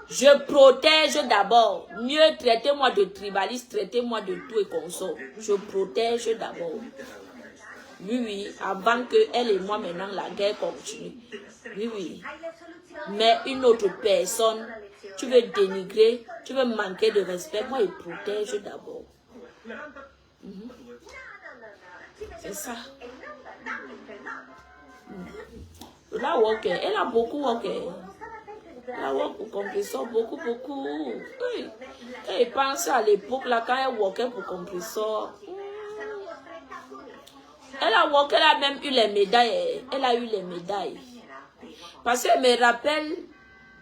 Je protège d'abord. Mieux traitez-moi de tribaliste, traitez-moi de tout et consort. Je protège d'abord. Oui, avant que elle et moi maintenant la guerre continue. Oui. Mais une autre personne, tu veux dénigrer, tu veux manquer de respect, moi je protège d'abord. C'est ça. La work, elle a beaucoup work. La work pour compresseur, beaucoup. Oui. Et pense à l'époque là quand elle workait pour compresseur. Elle a work, elle a même eu les médailles. Elle a eu les médailles. Parce qu'elle me rappelle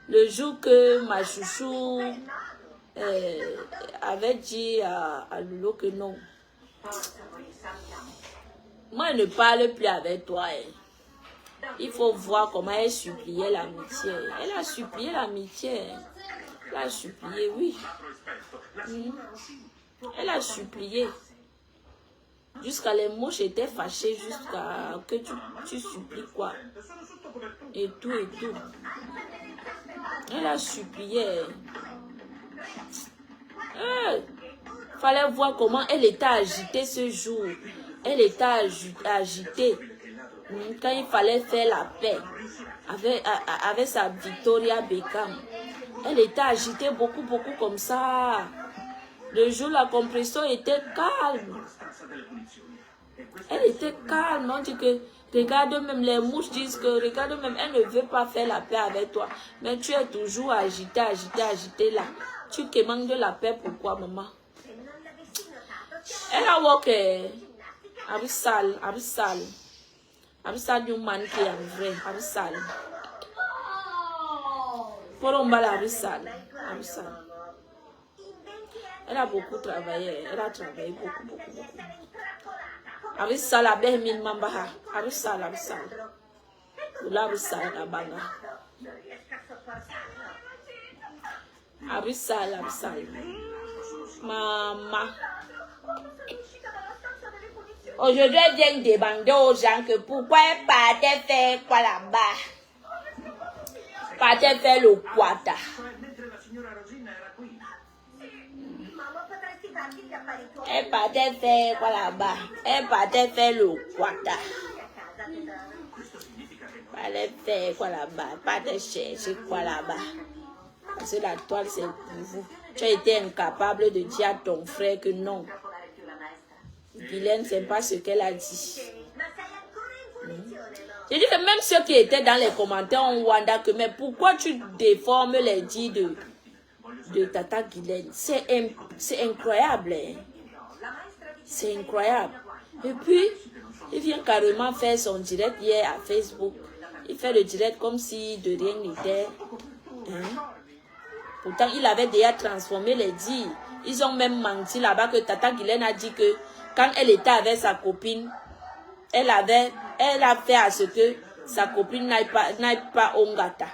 le jour que ma chouchou avait dit à Lolo que non. Moi, je ne parle plus avec toi. Il faut voir comment elle suppliait l'amitié. Elle a supplié l'amitié. Elle a supplié, oui. Elle a supplié. Jusqu'à les mouches étaient fâchées, jusqu'à que tu supplies quoi. Et tout. Elle a supplié. Fallait voir comment elle était agitée ce jour. Elle était agitée. Quand il fallait faire la paix avec sa Victoria Beckham, elle était agitée beaucoup comme ça. Le jour, la compression était calme. Elle était calme. On dit que, regarde même, les mouches disent que, regarde même, elle ne veut pas faire la paix avec toi. Mais tu es toujours agité là. Tu demandes de la paix, pourquoi, maman? Elle a walké. Abissal du man qui est vrai. Abissal. Pour on va Abissal. Elle a beaucoup travaillé. Elle a travaillé beaucoup. Abissal a bien mis mambaha. Abissal. Abissal la banga. Abissal. Maman. Aujourd'hui, elle vient demander aux gens que pourquoi elle partait faire quoi là-bas? Partait faire le quata. Elle partait faire quoi là-bas? Elle partait faire le quata. Elle faire quoi là-bas? Elle partait chercher quoi là-bas? Parce que la toile, c'est pour vous. Tu as été incapable de dire à ton frère que non. Guylaine, c'est pas ce qu'elle a dit. J'ai dit que même ceux qui étaient dans les commentaires en Wanda, que mais pourquoi tu déformes les dits de Tata Guylaine? C'est incroyable. Hein? C'est incroyable. Et puis, il vient carrément faire son direct hier à Facebook. Il fait le direct comme si de rien n'était. Hein? Pourtant, il avait déjà transformé les dits. Ils ont même menti là-bas que Tata Guylaine a dit que quand elle était avec sa copine, elle a fait à ce que sa copine n'aille pas au Ngata.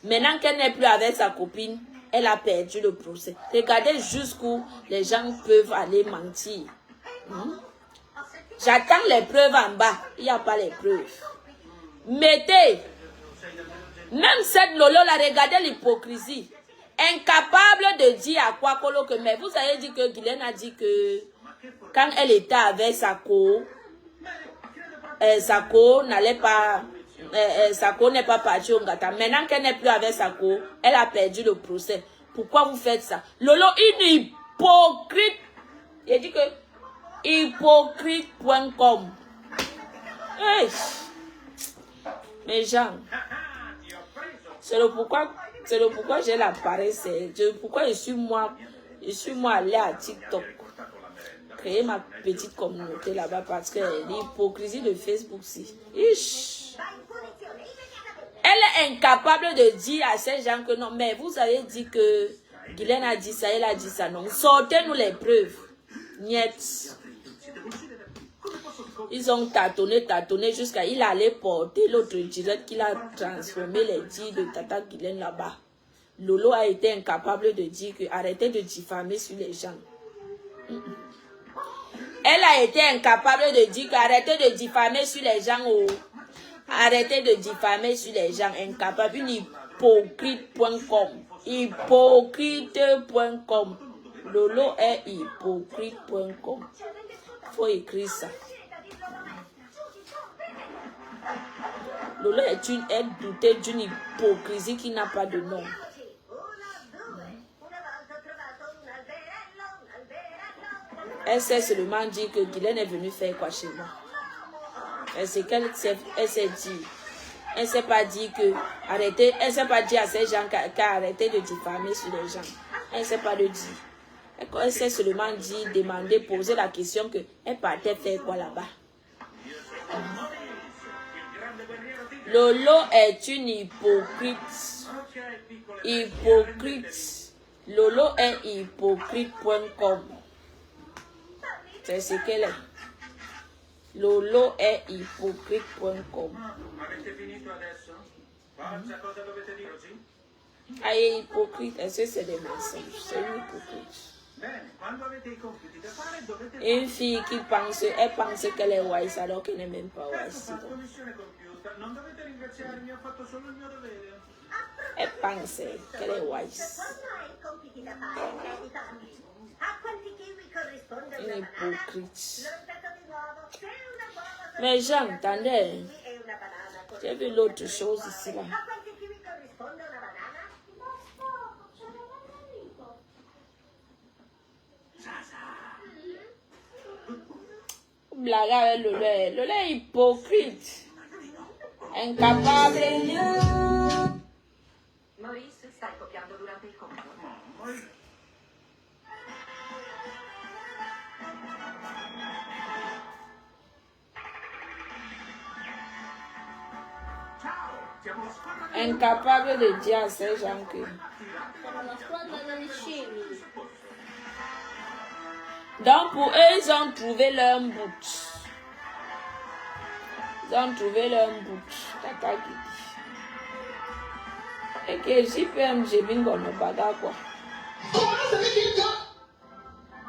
Maintenant qu'elle n'est plus avec sa copine, elle a perdu le procès. Regardez jusqu'où les gens peuvent aller mentir. J'attends les preuves en bas. Il n'y a pas les preuves. Mettez. Même cette Lolo, là, regardez l'hypocrisie. Incapable de dire à quoi Kolo que, mais vous avez dit que Guylaine a dit que quand elle était avec Sako, Sako n'allait pas, Sako n'est pas parti au Ngata. Maintenant qu'elle n'est plus avec Sako, elle a perdu le procès. Pourquoi vous faites ça? Lolo, une hypocrite. Il dit que hypocrite.com. Hey. Mes gens, c'est le pourquoi j'ai l'appareil, c'est pourquoi je suis moi allé à TikTok. Créer ma petite communauté là-bas parce que l'hypocrisie de Facebook, si. Elle est incapable de dire à ces gens que non, mais vous avez dit que Guylaine a dit ça, elle a dit ça. Non, sortez-nous les preuves. Niet. Ils ont tâtonné jusqu'à il allait porter l'autre direct qu'il a transformé les dits de Tata Guylaine là-bas. Lolo a été incapable de dire que arrêtez de diffamer sur les gens. Elle a été incapable de dire qu'arrêtez de diffamer sur les gens. Oh. Arrêtez de diffamer sur les gens. Incapable. Une hypocrite.com. Hypocrite.com. Lolo est hypocrite.com. Faut écrire ça. Lolo est doutée d'une hypocrisie qui n'a pas de nom. Elle s'est seulement dit que Guylaine est venue faire quoi chez moi. Elle s'est dit. Elle ne s'est pas dit que arrêtez. Elle ne s'est pas dit à ces gens qu'à arrêter de diffamer sur les gens. Elle ne s'est pas le dit. Elle s'est seulement dit, demander, poser la question que elle partait faire quoi là-bas. Lolo est une hypocrite. Hypocrite. Lolo est hypocrite.com. C'est ce qu'elle est. Lolo est hypocrite.com. Elle est hypocrite. Est-ce que c'est des mensonges? C'est une hypocrite. Une fille qui pense, elle pense qu'elle est wise alors qu'elle n'est même pas wise. Elle pense qu'elle est wise. Une hypocrite. Mais j'entendais. J'ai vu l'autre chose ici là. A quanti kiwi corrisponde una banana? Blague avec le lait. Le lait est hypocrite. Incapable. Maurice, stai copiando durante il compito. Incapable de dire à ces gens que. Siamo la squadra dei scemi. Donc pour eux, ils ont trouvé leur but. Ils ont trouvé leur but. Tata qui dit. Et que JPM, j'ai bien qu'on bagarre quoi. Comment ça veut dire que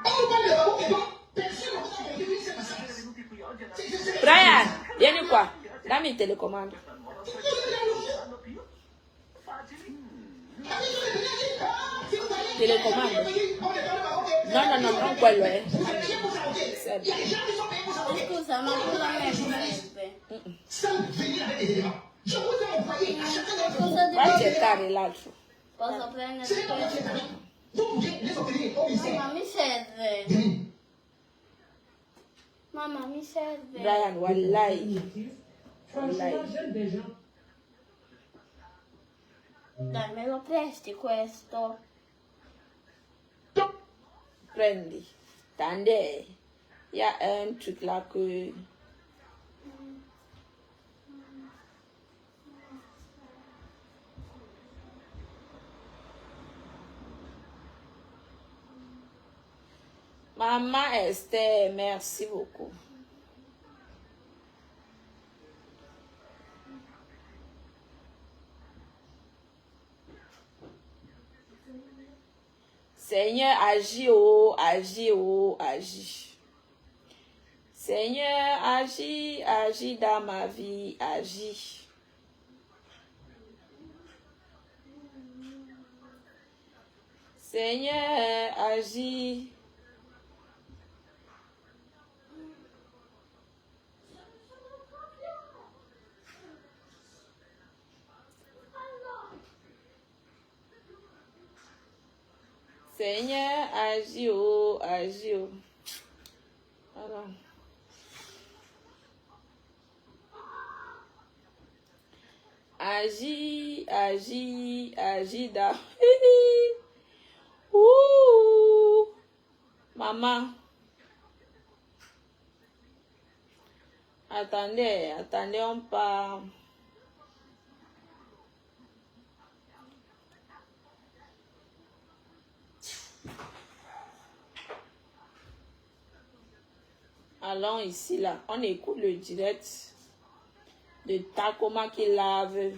on va le voir et donc personne n'a compris ce qui s'est passé. Brian, viens quoi? Là, mes télécommandes. Télécommande. Non, non, non, non, quello è. Scusa, ma cosa mi serve? Sans venir avec des éléments. Je vous ai envoyé à chacun d'entre vous. Cosa Vai devo cercare l'altro. Posso prendere C'est pas questo? vous pouvez les obtenir au lycée. Mamma, mi serve. Venez. Mamma, mi serve. Brian, wallahi. Franchement, j'aime des gens. Dai, me lo presti questo? Prendi. Attendez. Il y a un truc là que. Maman Esther, merci beaucoup. Seigneur, agis, oh, agis, oh, agis. Seigneur, agis, agis dans ma vie, agis. Seigneur, agis. Seigneur, agis, oh, agis, oh. Alors. Agis, agis, agis dans... Ouh. Maman. Attendez, attendez, on part. Allons ici, là. On écoute le direct de Takoma qui lave.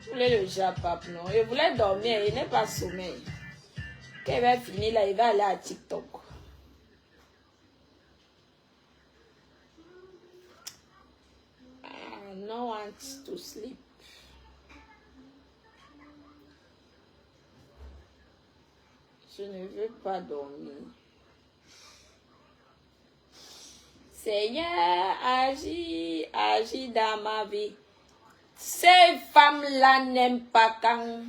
Je voulais le japap, non. Je voulais dormir, il n'est pas sommeil. Quand il va finir là, il va aller à TikTok. I no want to sleep. Je ne veux pas dormir. Seigneur, agis, agis dans ma vie. Ces femmes-là n'aiment pas quand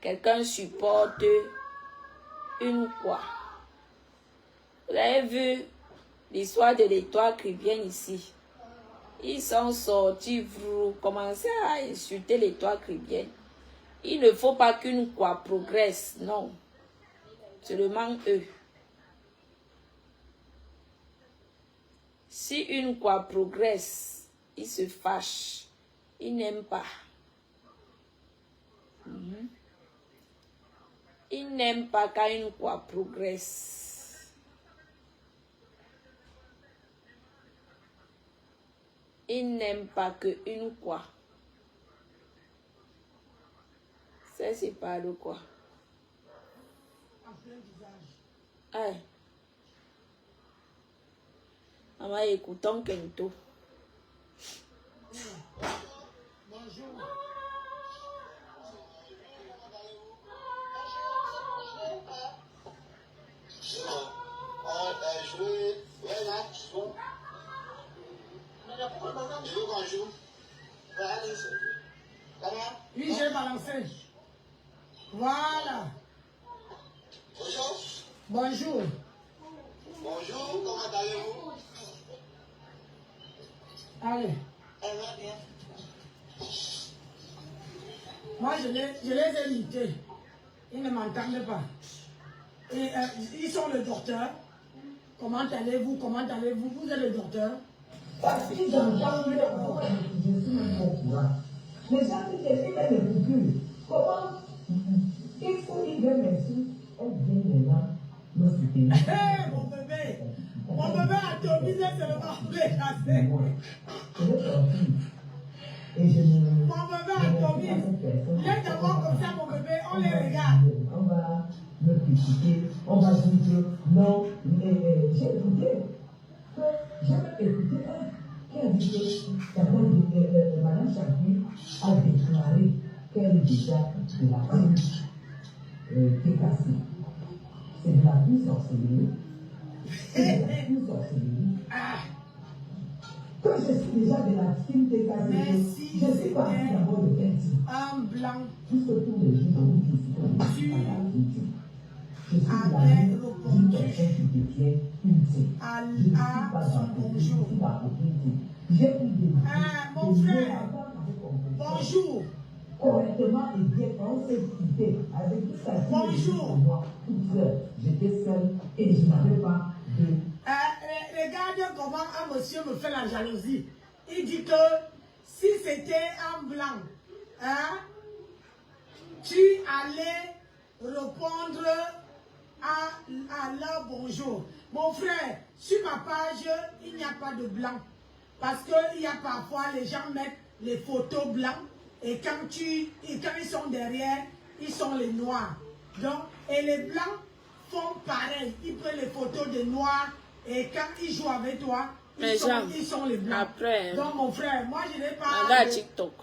quelqu'un supporte une croix. Vous avez vu l'histoire de l'étoile chrétienne ici. Ils sont sortis, vous commencez à insulter l'étoile chrétienne. Il ne faut pas qu'une croix progresse, non. Seulement eux. Si une croix progresse, ils se fâchent. Ils n'aiment pas. Ils n'aiment pas quand une croix progresse. Ils n'aiment pas qu'une croix. Ça, c'est pas de quoi. Hey. Maman, écoutons Kento. français. Voilà. Bonjour. Bonjour. Bonjour, comment allez-vous? Allez. Elle va bien. Moi, je les ai invités. Ils ne m'entendent pas. Et ils sont le docteur. Comment allez-vous? Comment allez-vous? Vous êtes le docteur? Parce qu'ils entendent leur je suis même pas au courant. Les gens qui écrivent les coupures, comment il faut dire merci, elle vient maintenant me soutenir. Hé, mon bébé! Mon bébé atomisé seulement pour les casser. Je vais sortir. Et je ne. Mon bébé atomise. Viens d'abord comme ça, mon bébé, on les regarde. On va me critiquer, on va dire que non, j'ai écouté. J'ai même écouté un qui a dit que Madame Champion a déclaré qu'elle est déjà de la team TKC. C'est de la team sorcellerie. C'est de la team sorcellerie. Quand je suis déjà de la team TKC, je suis parti d'abord de quel type? Un blanc. Puisque tous les jours, on dit que je suis à la culture. Je suis la d'une personne qui détient une thé. Je ne suis pas dans le je suis pas aucune. J'ai eu des mon frère, bonjour. Correctement et bien, on s'est quitté avec tout ça. Bonjour. Moi, toute seule, j'étais seule et je n'avais pas de. Regarde comment un monsieur me fait la jalousie. Il dit que si c'était un blanc, hein, tu allais répondre à leur bonjour. Mon frère, sur ma page, il n'y a pas de blanc. Parce qu'il y a parfois, les gens mettent les photos blancs et quand ils sont derrière, ils sont les noirs. Donc, et les blancs font pareil. Ils prennent les photos des noirs et quand ils jouent avec toi, ils sont les blancs. Après, donc, mon frère, moi, je n'ai pas... regarde TikTok.